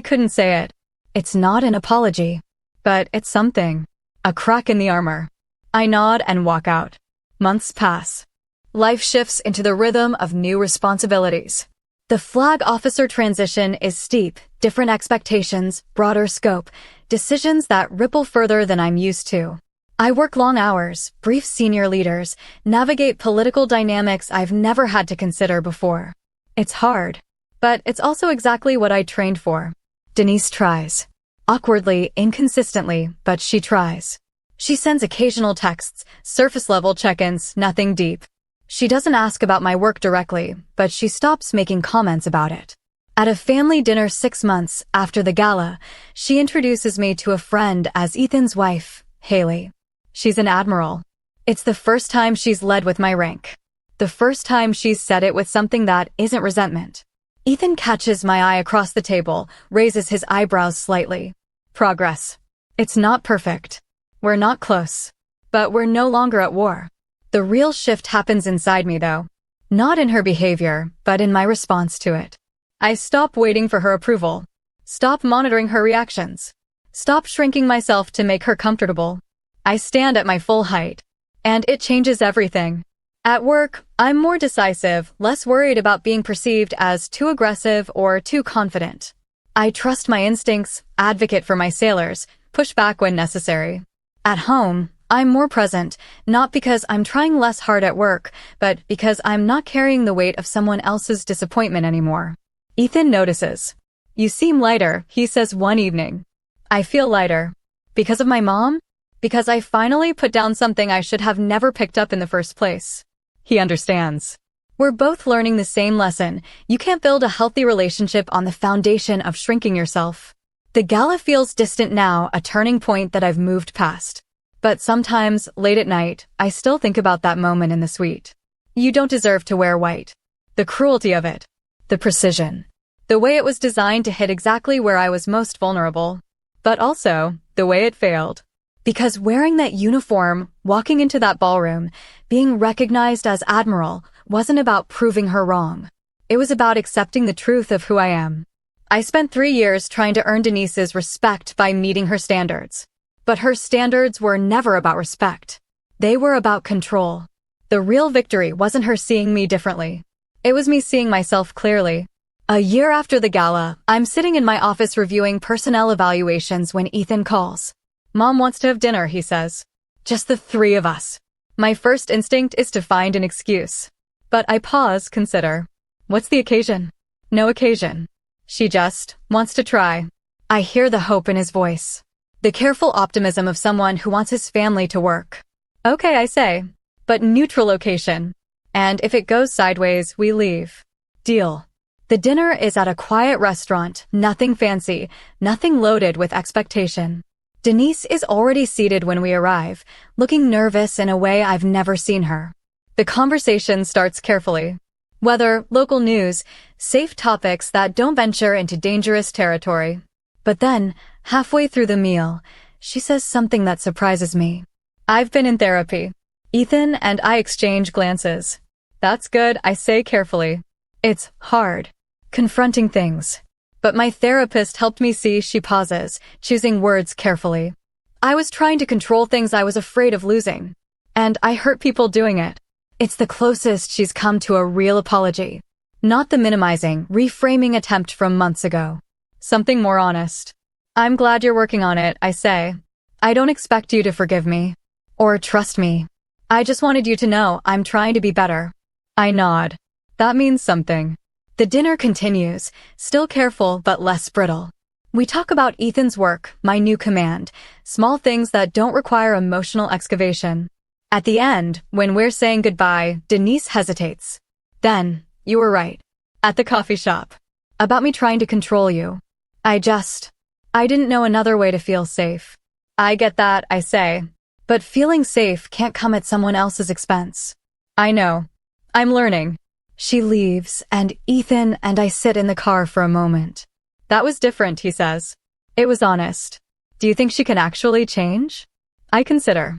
couldn't say it. It's not an apology. But it's something. A crack in the armor. I nod and walk out. Months pass. Life shifts into the rhythm of new responsibilities. The flag officer transition is steep, different expectations, broader scope, decisions that ripple further than I'm used to. I work long hours, brief senior leaders, navigate political dynamics I've never had to consider before. It's hard. But it's also exactly what I trained for. Denise tries. Awkwardly, inconsistently, but she tries. She sends occasional texts, surface-level check-ins, nothing deep. She doesn't ask about my work directly, but she stops making comments about it. At a family dinner 6 months after the gala, she introduces me to a friend as Ethan's wife, Haley. She's an admiral. It's the first time she's led with my rank. The first time she's said it with something that isn't resentment. Ethan catches my eye across the table, raises his eyebrows slightly. Progress. It's not perfect. We're not close. But we're no longer at war. The real shift happens inside me, though. Not in her behavior, but in my response to it. I stop waiting for her approval. Stop monitoring her reactions. Stop shrinking myself to make her comfortable. I stand at my full height. And it changes everything. At work, I'm more decisive, less worried about being perceived as too aggressive or too confident. I trust my instincts, advocate for my sailors, push back when necessary. At home, I'm more present, not because I'm trying less hard at work, but because I'm not carrying the weight of someone else's disappointment anymore. Ethan notices. You seem lighter, he says one evening. I feel lighter. Because of my mom? Because I finally put down something I should have never picked up in the first place. He understands. We're both learning the same lesson. You can't build a healthy relationship on the foundation of shrinking yourself. The gala feels distant now, a turning point that I've moved past. But sometimes, late at night, I still think about that moment in the suite. You don't deserve to wear white. The cruelty of it. The precision. The way it was designed to hit exactly where I was most vulnerable. But also, the way it failed. Because wearing that uniform, walking into that ballroom, being recognized as Admiral, wasn't about proving her wrong. It was about accepting the truth of who I am. I spent 3 years trying to earn Denise's respect by meeting her standards. But her standards were never about respect. They were about control. The real victory wasn't her seeing me differently. It was me seeing myself clearly. A year after the gala, I'm sitting in my office reviewing personnel evaluations when Ethan calls. Mom wants to have dinner, he says. Just the 3 of us. My first instinct is to find an excuse. But I pause, consider. What's the occasion? No occasion. She just wants to try. I hear the hope in his voice. The careful optimism of someone who wants his family to work. Okay, I say. But neutral location. And if it goes sideways, we leave. Deal. The dinner is at a quiet restaurant, nothing fancy, nothing loaded with expectation. Denise is already seated when we arrive, looking nervous in a way I've never seen her. The conversation starts carefully. Weather, local news, safe topics that don't venture into dangerous territory. But then, halfway through the meal, she says something that surprises me. I've been in therapy. Ethan and I exchange glances. That's good, I say carefully. It's hard. Confronting things. But my therapist helped me see. She pauses, choosing words carefully. I was trying to control things I was afraid of losing. And I hurt people doing it. It's the closest she's come to a real apology. Not the minimizing, reframing attempt from months ago. Something more honest. I'm glad you're working on it, I say. I don't expect you to forgive me. Or trust me. I just wanted you to know I'm trying to be better. I nod. That means something. The dinner continues, still careful but less brittle. We talk about Ethan's work, my new command, small things that don't require emotional excavation. At the end, when we're saying goodbye, Denise hesitates. Then, you were right. At the coffee shop. About me trying to control you. I didn't know another way to feel safe. I get that, I say. But feeling safe can't come at someone else's expense. I know. I'm learning. She leaves, and Ethan and I sit in the car for a moment. That was different, he says. It was honest. Do you think she can actually change? I consider.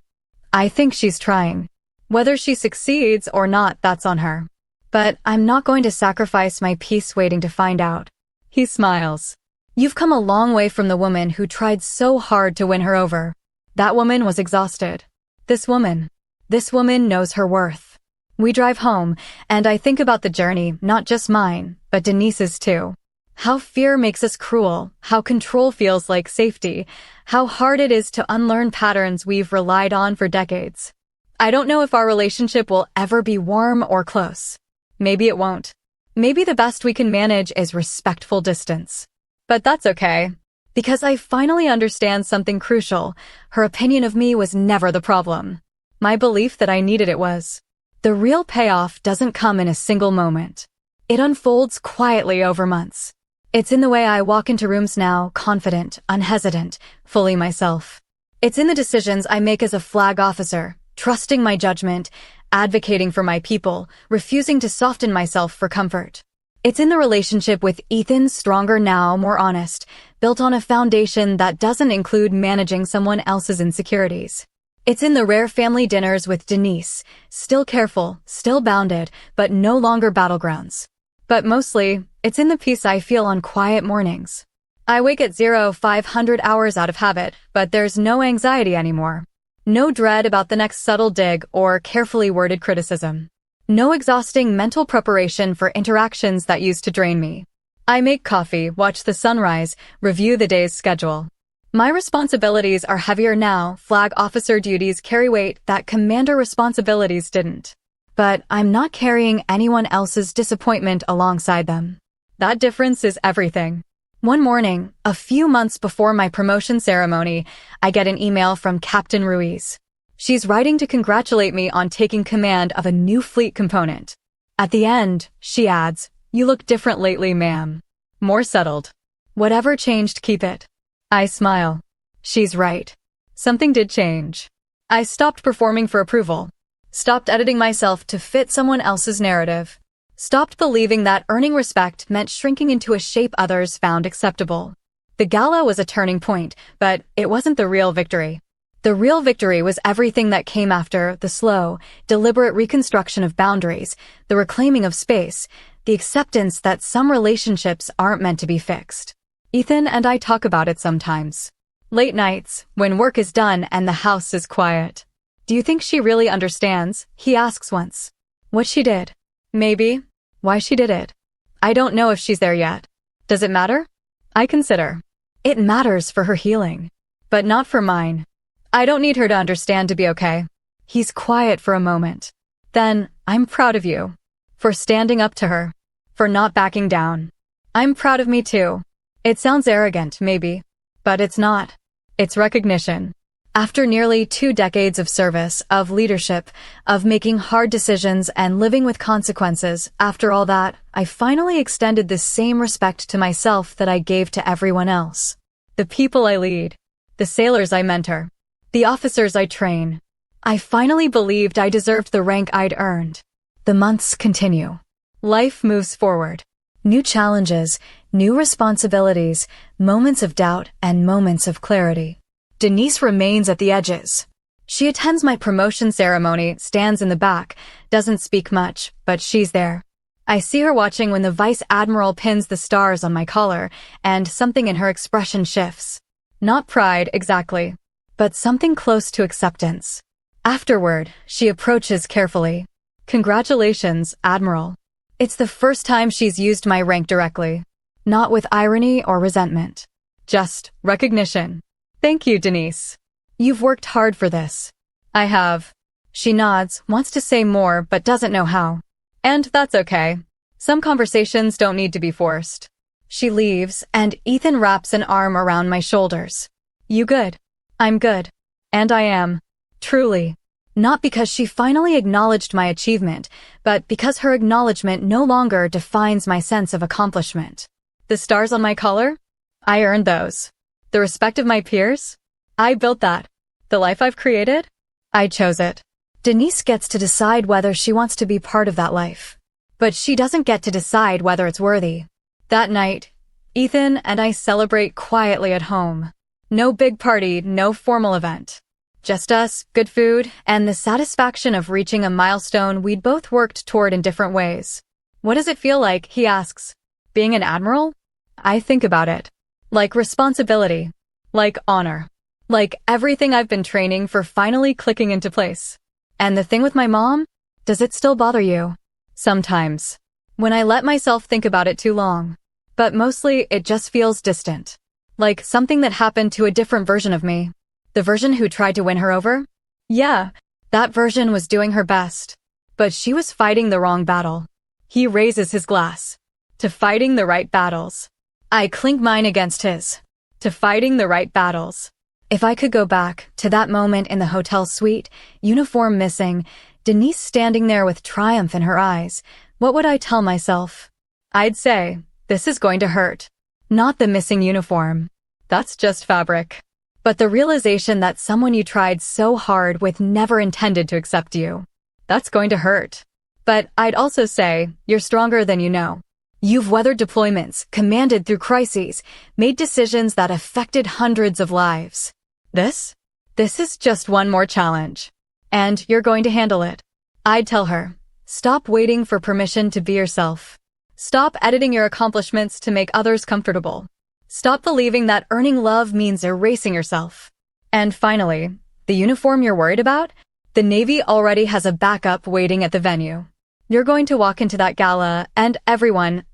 I think she's trying. Whether she succeeds or not, that's on her. But I'm not going to sacrifice my peace waiting to find out. He smiles. You've come a long way from the woman who tried so hard to win her over. That woman was exhausted. This woman knows her worth. We drive home, and I think about the journey, not just mine, but Denise's too. How fear makes us cruel, how control feels like safety, how hard it is to unlearn patterns we've relied on for decades. I don't know if our relationship will ever be warm or close. Maybe it won't. Maybe the best we can manage is respectful distance. But that's okay. Because I finally understand something crucial. Her opinion of me was never the problem. My belief that I needed it was. The real payoff doesn't come in a single moment. It unfolds quietly over months. It's in the way I walk into rooms now, confident, unhesitant, fully myself. It's in the decisions I make as a flag officer, trusting my judgment, advocating for my people, refusing to soften myself for comfort. It's in the relationship with Ethan, stronger now, more honest, built on a foundation that doesn't include managing someone else's insecurities. It's in the rare family dinners with Denise, still careful, still bounded, but no longer battlegrounds. But mostly, it's in the peace I feel on quiet mornings. I wake at 500 hours out of habit, but there's no anxiety anymore. No dread about the next subtle dig or carefully worded criticism. No exhausting mental preparation for interactions that used to drain me. I make coffee, watch the sunrise, review the day's schedule. My responsibilities are heavier now. Flag officer duties carry weight that commander responsibilities didn't. But I'm not carrying anyone else's disappointment alongside them. That difference is everything. One morning, a few months before my promotion ceremony, I get an email from Captain Ruiz. She's writing to congratulate me on taking command of a new fleet component. At the end, she adds, "You look different lately, ma'am. More settled. Whatever changed, keep it." I smile. She's right. Something did change. I stopped performing for approval. Stopped editing myself to fit someone else's narrative. Stopped believing that earning respect meant shrinking into a shape others found acceptable. The gala was a turning point, but it wasn't the real victory. The real victory was everything that came after: the slow, deliberate reconstruction of boundaries, the reclaiming of space, the acceptance that some relationships aren't meant to be fixed. Ethan and I talk about it sometimes. Late nights, when work is done and the house is quiet. "Do you think she really understands?" he asks once. What she did? Maybe. Why she did it? I don't know if she's there yet. Does it matter? I consider. It matters for her healing. But not for mine. I don't need her to understand to be okay. He's quiet for a moment. Then, "I'm proud of you. For standing up to her. For not backing down. I'm proud of me too." It sounds arrogant, maybe. But it's not. It's recognition. After nearly 2 decades of service, of leadership, of making hard decisions and living with consequences, after all that, I finally extended the same respect to myself that I gave to everyone else. The people I lead. The sailors I mentor. The officers I train. I finally believed I deserved the rank I'd earned. The months continue. Life moves forward. New challenges, new responsibilities, moments of doubt, and moments of clarity. Denise remains at the edges. She attends my promotion ceremony, stands in the back, doesn't speak much, but she's there. I see her watching when the vice admiral pins the stars on my collar, and something in her expression shifts. Not pride, exactly, but something close to acceptance. Afterward, she approaches carefully. "Congratulations, Admiral." It's the first time she's used my rank directly. Not with irony or resentment. Just recognition. "Thank you, Denise. You've worked hard for this." "I have." She nods, wants to say more, but doesn't know how. And that's okay. Some conversations don't need to be forced. She leaves, and Ethan wraps an arm around my shoulders. "You good?" "I'm good." And I am. Truly. Not because she finally acknowledged my achievement, but because her acknowledgement no longer defines my sense of accomplishment. The stars on my collar? I earned those. The respect of my peers? I built that. The life I've created? I chose it. Denise gets to decide whether she wants to be part of that life. But she doesn't get to decide whether it's worthy. That night, Ethan and I celebrate quietly at home. No big party, no formal event. Just us, good food, and the satisfaction of reaching a milestone we'd both worked toward in different ways. "What does it feel like?" he asks. "Being an admiral?" I think about it. Like responsibility. Like honor. Like everything I've been training for finally clicking into place. And the thing with my mom? Does it still bother you? Sometimes. When I let myself think about it too long. But mostly, it just feels distant. Like something that happened to a different version of me. The version who tried to win her over? Yeah, that version was doing her best. But she was fighting the wrong battle. He raises his glass. To fighting the right battles. I clink mine against his. To fighting the right battles. If I could go back to that moment in the hotel suite, uniform missing, Denise standing there with triumph in her eyes, what would I tell myself? I'd say, this is going to hurt. Not the missing uniform. That's just fabric. But the realization that someone you tried so hard with never intended to accept you. That's going to hurt. But I'd also say, you're stronger than you know. You've weathered deployments, commanded through crises, made decisions that affected hundreds of lives. This is just one more challenge. And you're going to handle it. I'd tell her, stop waiting for permission to be yourself. Stop editing your accomplishments to make others comfortable. Stop believing that earning love means erasing yourself. And finally, the uniform you're worried about? The Navy already has a backup waiting at the venue. You're going to walk into that gala, and everyone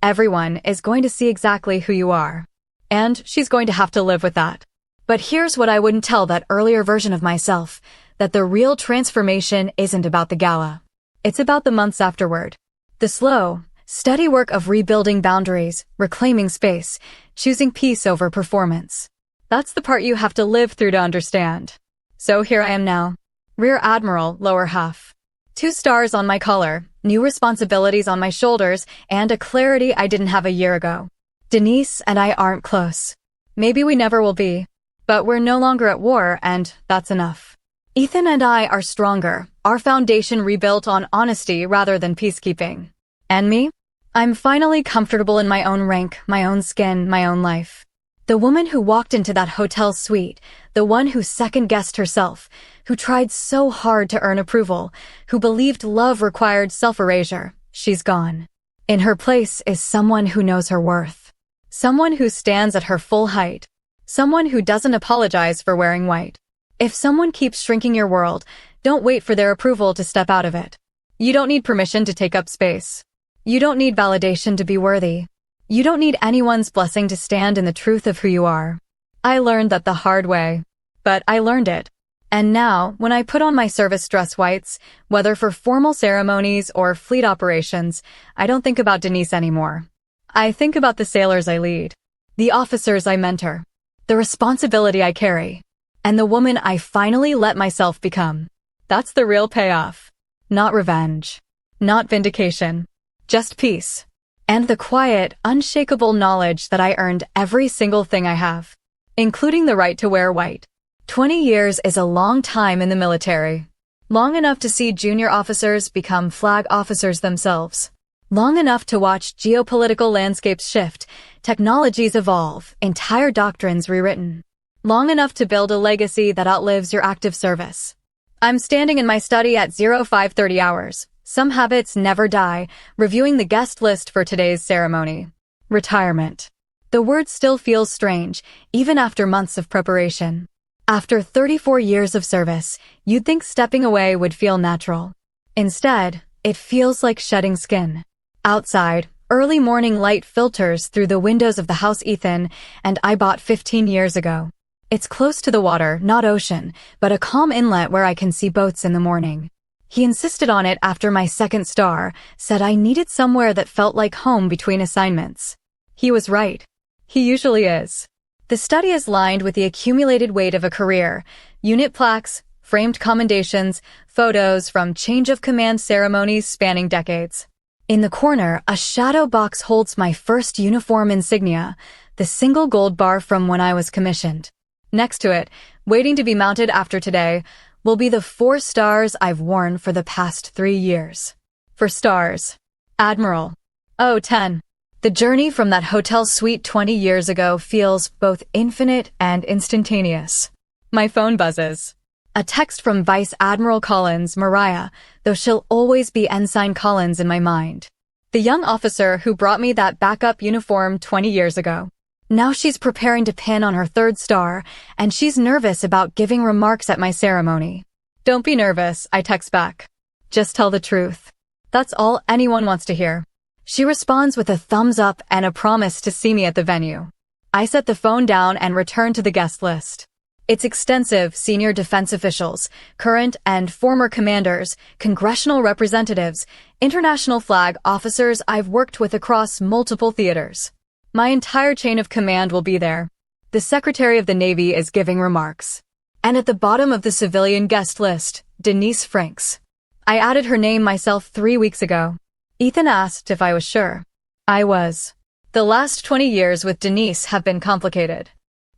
is going to see exactly who you are. And she's going to have to live with that. But here's what I wouldn't tell that earlier version of myself, that the real transformation isn't about the gala. It's about the months afterward. The slow, steady work of rebuilding boundaries, reclaiming space, choosing peace over performance. That's the part you have to live through to understand. So here I am now. Rear Admiral, lower half. 2 stars on my collar, new responsibilities on my shoulders, and a clarity I didn't have a year ago. Denise and I aren't close. Maybe we never will be. But we're no longer at war, and that's enough. Ethan and I are stronger, our foundation rebuilt on honesty rather than peacekeeping. And me? I'm finally comfortable in my own rank, my own skin, my own life. The woman who walked into that hotel suite, the one who second-guessed herself, who tried so hard to earn approval, who believed love required self-erasure, she's gone. In her place is someone who knows her worth. Someone who stands at her full height. Someone who doesn't apologize for wearing white. If someone keeps shrinking your world, don't wait for their approval to step out of it. You don't need permission to take up space. You don't need validation to be worthy. You don't need anyone's blessing to stand in the truth of who you are. I learned that the hard way. But I learned it. And now, when I put on my service dress whites, whether for formal ceremonies or fleet operations, I don't think about Denise anymore. I think about the sailors I lead, the officers I mentor, the responsibility I carry, and the woman I finally let myself become. That's the real payoff. Not revenge. Not vindication. Just peace. And the quiet, unshakable knowledge that I earned every single thing I have, including the right to wear white. 20 years is a long time in the military. Long enough to see junior officers become flag officers themselves. Long enough to watch geopolitical landscapes shift, technologies evolve, entire doctrines rewritten. Long enough to build a legacy that outlives your active service. I'm standing in my study at 0530 hours. Some habits never die, reviewing the guest list for today's ceremony. Retirement. The word still feels strange, even after months of preparation. After 34 years of service, you'd think stepping away would feel natural. Instead, it feels like shedding skin. Outside, early morning light filters through the windows of the house Ethan and I bought 15 years ago. It's close to the water, not ocean, but a calm inlet where I can see boats in the morning. He insisted on it after my 2nd star, said I needed somewhere that felt like home between assignments. He was right. He usually is. The study is lined with the accumulated weight of a career, unit plaques, framed commendations, photos from change of command ceremonies spanning decades. In the corner, a shadow box holds my first uniform insignia, the single gold bar from when I was commissioned. Next to it, waiting to be mounted after today, will be the 4 stars I've worn for the past 3 years. For stars. Admiral. Oh, 10. The journey from that hotel suite 20 years ago feels both infinite and instantaneous. My phone buzzes. A text from Vice Admiral Collins, Mariah, though she'll always be Ensign Collins in my mind. The young officer who brought me that backup uniform 20 years ago. Now she's preparing to pin on her 3rd star, and she's nervous about giving remarks at my ceremony. Don't be nervous, I text back. Just tell the truth. That's all anyone wants to hear. She responds with a thumbs up and a promise to see me at the venue. I set the phone down and return to the guest list. It's extensive: senior defense officials, current and former commanders, congressional representatives, international flag officers I've worked with across multiple theaters. My entire chain of command will be there. The Secretary of the Navy is giving remarks. And at the bottom of the civilian guest list, Denise Franks. I added her name myself 3 weeks ago. Ethan asked if I was sure. I was. The last 20 years with Denise have been complicated.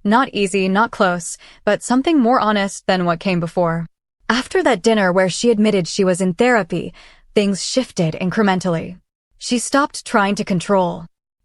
Not easy, not close, but something more honest than what came before. After that dinner where she admitted she was in therapy, things shifted incrementally. She stopped trying to control.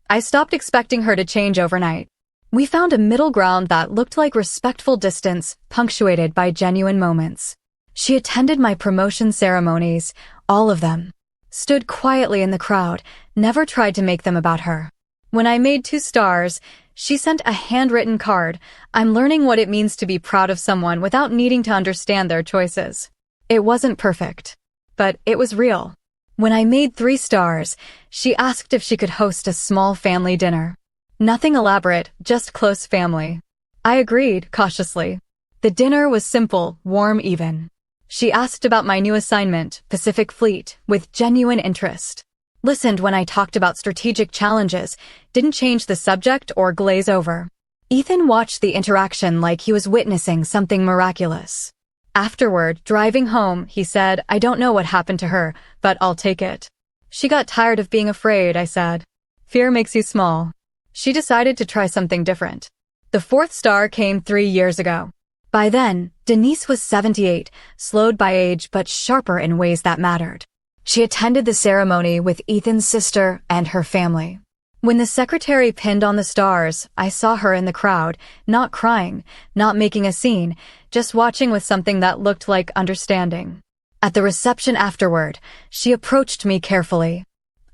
I stopped expecting her to change overnight. We found a middle ground that looked like respectful distance, punctuated by genuine moments. She attended my promotion ceremonies, all of them. Stood quietly in the crowd, never tried to make them about her. When I made 2 stars, She sent a handwritten card. I'm learning what it means to be proud of someone without needing to understand their choices. It wasn't perfect, but it was real. When I made 3 stars, she asked if she could host a small family dinner. Nothing elaborate, just close family. I agreed, cautiously. The dinner was simple, warm even. She asked about my new assignment, Pacific Fleet, with genuine interest. Listened when I talked about strategic challenges, didn't change the subject or glaze over. Ethan watched the interaction like he was witnessing something miraculous. Afterward, driving home, he said, I don't know what happened to her, but I'll take it. She got tired of being afraid, I said. Fear makes you small. She decided to try something different. The 4th star came 3 years ago. By then, Denise was 78, slowed by age but sharper in ways that mattered. She attended the ceremony with Ethan's sister and her family. When the secretary pinned on the stars, I saw her in the crowd, not crying, not making a scene, just watching with something that looked like understanding. At the reception afterward, she approached me carefully.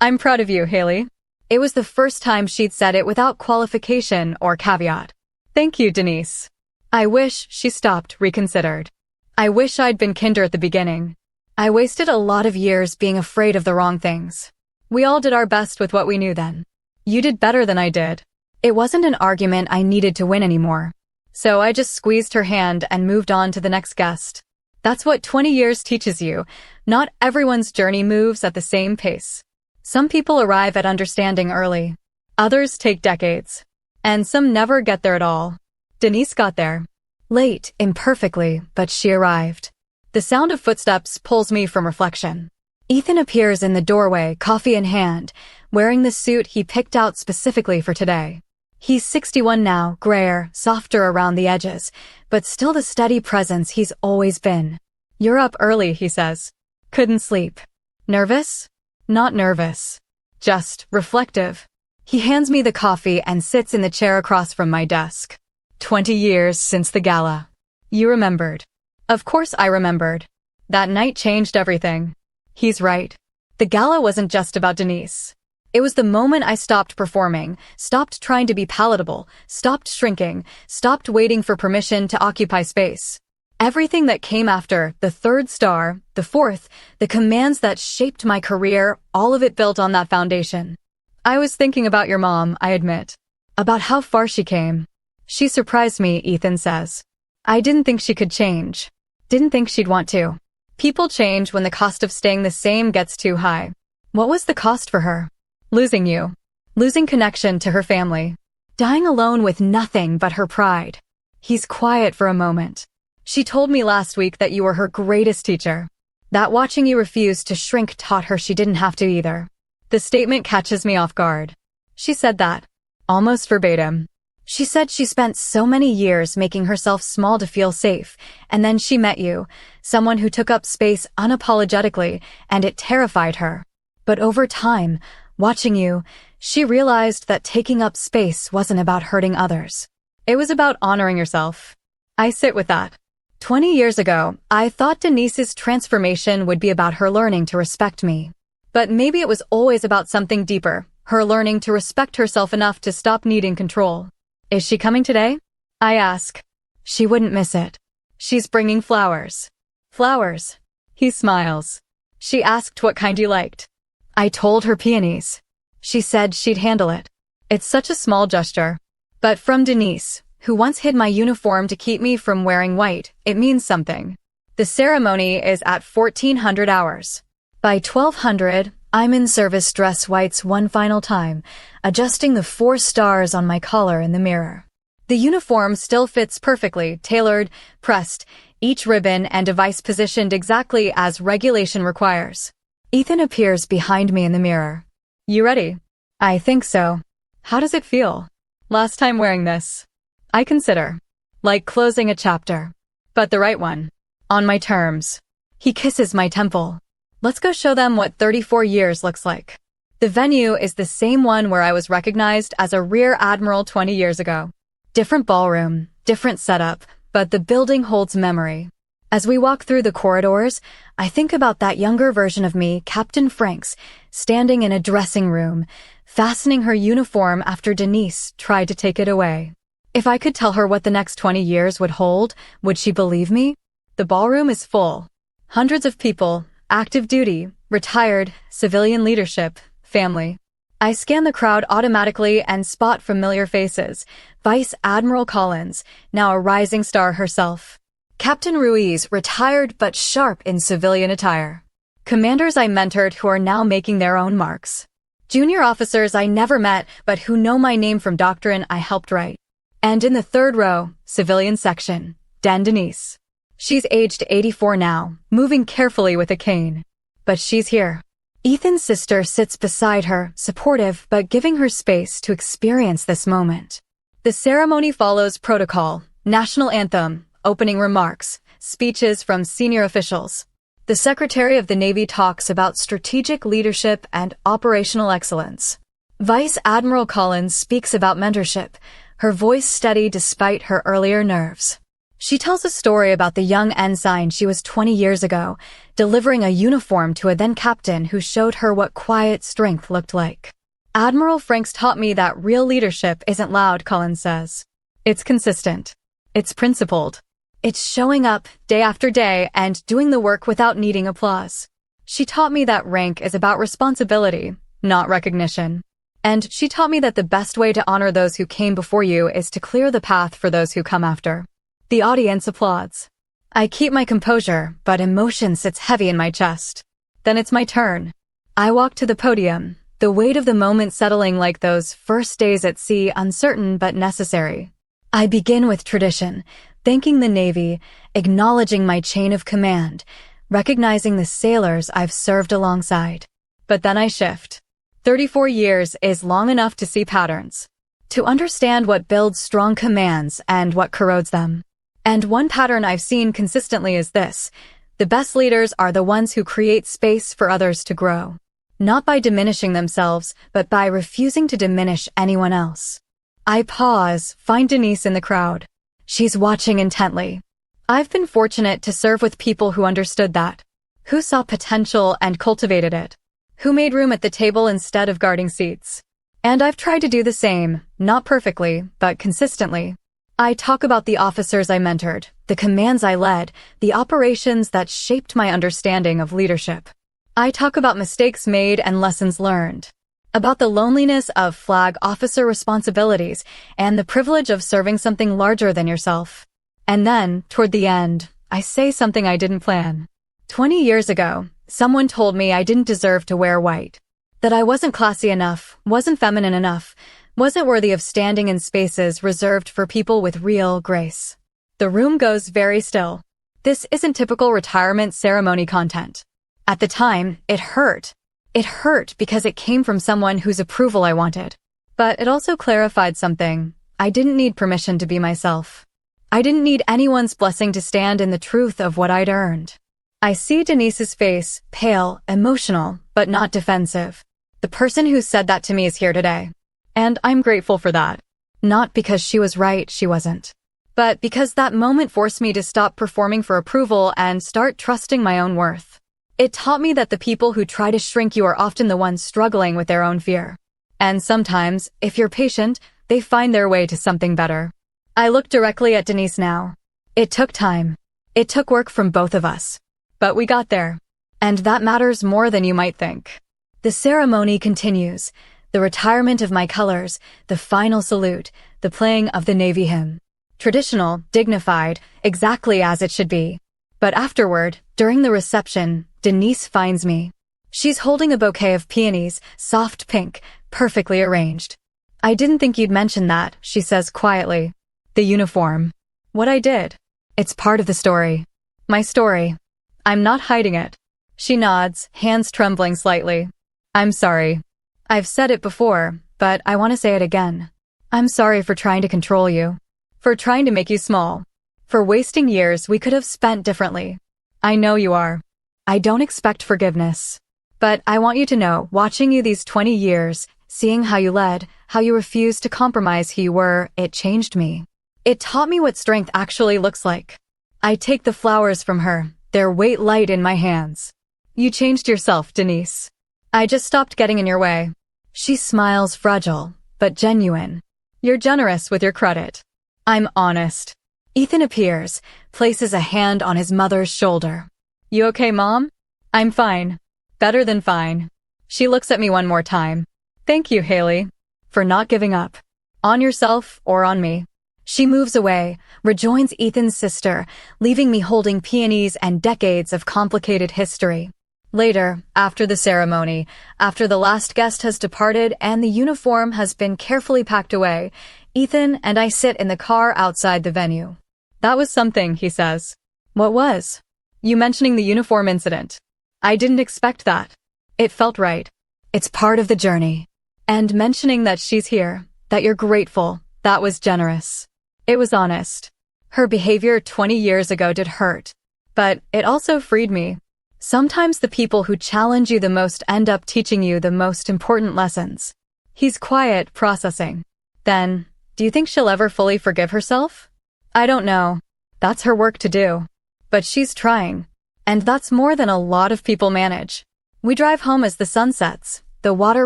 I'm proud of you, Haley. It was the first time she'd said it without qualification or caveat. Thank you, Denise. I wish she stopped, reconsidered. I wish I'd been kinder at the beginning. I wasted a lot of years being afraid of the wrong things. We all did our best with what we knew then. You did better than I did. It wasn't an argument I needed to win anymore. So I just squeezed her hand and moved on to the next guest. That's what 20 years teaches you. Not everyone's journey moves at the same pace. Some people arrive at understanding early. Others take decades. And some never get there at all. Denise got there. Late, imperfectly, but she arrived. The sound of footsteps pulls me from reflection. Ethan appears in the doorway, coffee in hand, wearing the suit he picked out specifically for today. He's 61 now, grayer, softer around the edges, but still the steady presence he's always been. You're up early, he says. Couldn't sleep. Nervous? Not nervous. Just reflective. He hands me the coffee and sits in the chair across from my desk. 20 years since the gala. You remembered. Of course I remembered. That night changed everything. He's right. The gala wasn't just about Denise. It was the moment I stopped performing, stopped trying to be palatable, stopped shrinking, stopped waiting for permission to occupy space. Everything that came after, the 3rd star, the 4th, the commands that shaped my career, all of it built on that foundation. I was thinking about your mom, I admit. About how far she came. She surprised me, Ethan says. I didn't think she could change. Didn't think she'd want to. People change when the cost of staying the same gets too high. What was the cost for her? Losing you. Losing connection to her family. Dying alone with nothing but her pride. He's quiet for a moment. She told me last week that you were her greatest teacher. That watching you refuse to shrink taught her she didn't have to either. The statement catches me off guard. She said that. Almost verbatim. She said she spent so many years making herself small to feel safe, and then she met you, someone who took up space unapologetically, and it terrified her. But over time, watching you, she realized that taking up space wasn't about hurting others. It was about honoring yourself. I sit with that. 20 years ago, I thought Denise's transformation would be about her learning to respect me. But maybe it was always about something deeper, her learning to respect herself enough to stop needing control. Is she coming today? I ask. She wouldn't miss it. She's bringing flowers. Flowers. He smiles. She asked what kind you liked. I told her peonies. She said she'd handle it. It's such a small gesture. But from Denise, who once hid my uniform to keep me from wearing white, it means something. The ceremony is at 1400 hours. By 1200, I'm in service dress whites one final time, adjusting the 4 stars on my collar in the mirror. The uniform still fits perfectly, tailored, pressed, each ribbon and device positioned exactly as regulation requires. Ethan appears behind me in the mirror. You ready? I think so. How does it feel? Last time wearing this. I consider. Like closing a chapter. But the right one. On my terms. He kisses my temple. Let's go show them what 34 years looks like. The venue is the same one where I was recognized as a Rear Admiral 20 years ago. Different ballroom, different setup, but the building holds memory. As we walk through the corridors, I think about that younger version of me, Captain Franks, standing in a dressing room, fastening her uniform after Denise tried to take it away. If I could tell her what the next 20 years would hold, would she believe me? The ballroom is full. Hundreds of people, active duty, retired, civilian leadership, family. I scan the crowd automatically and spot familiar faces. Vice Admiral Collins, now a rising star herself. Captain Ruiz, retired but sharp in civilian attire. Commanders I mentored who are now making their own marks. Junior officers I never met but who know my name from doctrine I helped write. And in the third row, civilian section, Denise. She's aged 84 now, moving carefully with a cane. But she's here. Ethan's sister sits beside her, supportive but giving her space to experience this moment. The ceremony follows protocol, national anthem, opening remarks, speeches from senior officials. The Secretary of the Navy talks about strategic leadership and operational excellence. Vice Admiral Collins speaks about mentorship, her voice steady despite her earlier nerves. She tells a story about the young ensign she was 20 years ago, delivering a uniform to a then-captain who showed her what quiet strength looked like. Admiral Franks taught me that real leadership isn't loud, Collins says. It's consistent. It's principled. It's showing up day after day and doing the work without needing applause. She taught me that rank is about responsibility, not recognition. And she taught me that the best way to honor those who came before you is to clear the path for those who come after. The audience applauds. I keep my composure, but emotion sits heavy in my chest. Then it's my turn. I walk to the podium, the weight of the moment settling like those first days at sea, uncertain but necessary. I begin with tradition, thanking the Navy, acknowledging my chain of command, recognizing the sailors I've served alongside. But then I shift. 34 years is long enough to see patterns, to understand what builds strong commands and what corrodes them. And one pattern I've seen consistently is this: the best leaders are the ones who create space for others to grow, not by diminishing themselves, but by refusing to diminish anyone else. I pause, find Denise in the crowd. She's watching intently. I've been fortunate to serve with people who understood that, who saw potential and cultivated it, who made room at the table instead of guarding seats. And I've tried to do the same, not perfectly, but consistently. I talk about the officers I mentored, the commands I led, the operations that shaped my understanding of leadership. I talk about mistakes made and lessons learned, about the loneliness of flag officer responsibilities and the privilege of serving something larger than yourself. And then, toward the end, I say something I didn't plan. 20 years ago, someone told me I didn't deserve to wear white, that I wasn't classy enough, wasn't feminine enough, wasn't worthy of standing in spaces reserved for people with real grace. The room goes very still. This isn't typical retirement ceremony content. At the time, it hurt. It hurt because it came from someone whose approval I wanted. But it also clarified something. I didn't need permission to be myself. I didn't need anyone's blessing to stand in the truth of what I'd earned. I see Denise's face, pale, emotional, but not defensive. The person who said that to me is here today. And I'm grateful for that. Not because she was right, she wasn't. But because that moment forced me to stop performing for approval and start trusting my own worth. It taught me that the people who try to shrink you are often the ones struggling with their own fear. And sometimes, if you're patient, they find their way to something better. I look directly at Denise now. It took time. It took work from both of us. But we got there. And that matters more than you might think. The ceremony continues. The retirement of my colors, the final salute, the playing of the Navy hymn. Traditional, dignified, exactly as it should be. But afterward, during the reception, Denise finds me. She's holding a bouquet of peonies, soft pink, perfectly arranged. I didn't think you'd mention that, she says quietly. The uniform. What I did. It's part of the story. My story. I'm not hiding it. She nods, hands trembling slightly. I'm sorry. I've said it before, but I want to say it again. I'm sorry for trying to control you. For trying to make you small. For wasting years we could have spent differently. I know you are. I don't expect forgiveness. But I want you to know, watching you these 20 years, seeing how you led, how you refused to compromise who you were, it changed me. It taught me what strength actually looks like. I take the flowers from her, their weight light in my hands. You changed yourself, Denise. I just stopped getting in your way. She smiles, fragile, but genuine. You're generous with your credit. I'm honest. Ethan appears, places a hand on his mother's shoulder. You okay, Mom? I'm fine. Better than fine. She looks at me one more time. Thank you, Haley, for not giving up. On yourself or on me. She moves away, rejoins Ethan's sister, leaving me holding peonies and decades of complicated history. Later, after the ceremony, after the last guest has departed and the uniform has been carefully packed away, Ethan and I sit in the car outside the venue. That was something, he says. What was? You mentioning the uniform incident. I didn't expect that. It felt right. It's part of the journey. And mentioning that she's here, that you're grateful, that was generous. It was honest. Her behavior 20 years ago did hurt. But it also freed me. Sometimes the people who challenge you the most end up teaching you the most important lessons. He's quiet, processing. Then, do you think she'll ever fully forgive herself? I don't know. That's her work to do. But she's trying. And that's more than a lot of people manage. We drive home as the sun sets, the water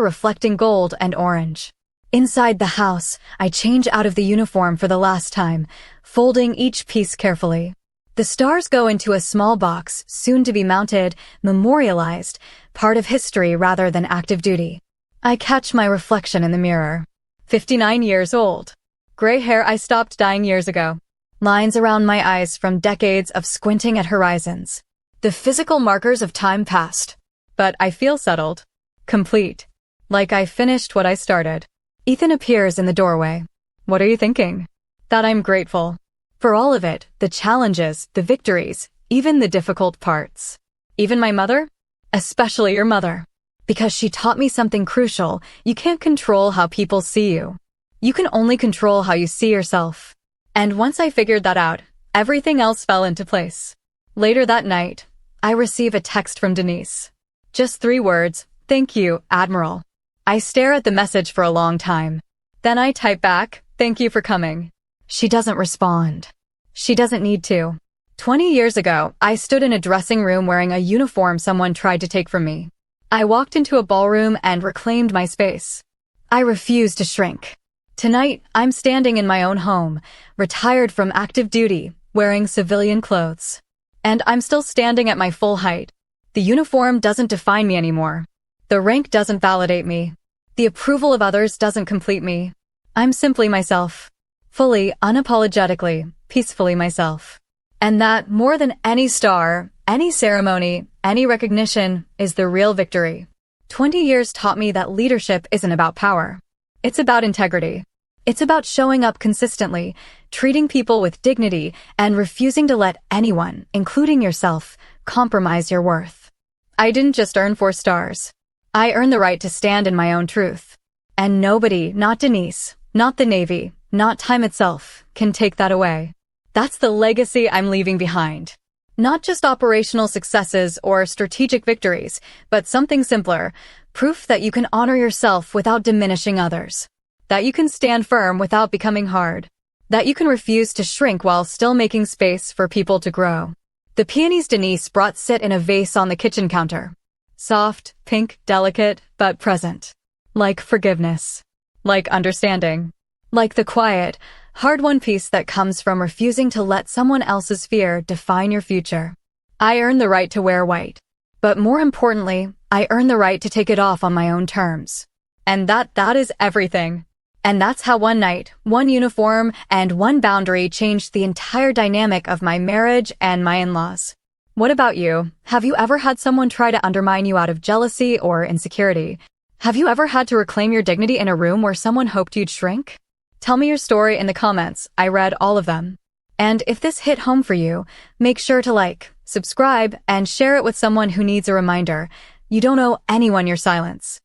reflecting gold and orange. Inside the house, I change out of the uniform for the last time, folding each piece carefully. The stars go into a small box, soon to be mounted, memorialized, part of history rather than active duty. I catch my reflection in the mirror. 59 years old. Gray hair I stopped dyeing years ago. Lines around my eyes from decades of squinting at horizons. The physical markers of time passed. But I feel settled. Complete. Like I finished what I started. Ethan appears in the doorway. What are you thinking? That I'm grateful. For all of it, the challenges, the victories, even the difficult parts. Even my mother? Especially your mother. Because she taught me something crucial. You can't control how people see you. You can only control how you see yourself. And once I figured that out, everything else fell into place. Later that night, I receive a text from Denise. Just 3 words, thank you, Admiral. I stare at the message for a long time. Then I type back, thank you for coming. She doesn't respond. She doesn't need to. 20 years ago, I stood in a dressing room wearing a uniform someone tried to take from me. I walked into a ballroom and reclaimed my space. I refused to shrink. Tonight, I'm standing in my own home, retired from active duty, wearing civilian clothes. And I'm still standing at my full height. The uniform doesn't define me anymore. The rank doesn't validate me. The approval of others doesn't complete me. I'm simply myself. Fully, unapologetically, peacefully myself. And that, more than any star, any ceremony, any recognition, is the real victory. 20 years taught me that leadership isn't about power. It's about integrity. It's about showing up consistently, treating people with dignity, and refusing to let anyone, including yourself, compromise your worth. I didn't just earn 4 stars. I earned the right to stand in my own truth. And nobody, not Denise, not the Navy, not time itself, can take that away. That's the legacy I'm leaving behind. Not just operational successes or strategic victories, but something simpler, proof that you can honor yourself without diminishing others. That you can stand firm without becoming hard. That you can refuse to shrink while still making space for people to grow. The peonies Denise brought sit in a vase on the kitchen counter. Soft, pink, delicate, but present. Like forgiveness. Like understanding. Like the quiet, hard-won peace that comes from refusing to let someone else's fear define your future. I earn the right to wear white. But more importantly, I earn the right to take it off on my own terms. And that is everything. And that's how one night, one uniform, and one boundary changed the entire dynamic of my marriage and my in-laws. What about you? Have you ever had someone try to undermine you out of jealousy or insecurity? Have you ever had to reclaim your dignity in a room where someone hoped you'd shrink? Tell me your story in the comments. I read all of them. And if this hit home for you, make sure to like, subscribe, and share it with someone who needs a reminder. You don't owe anyone your silence.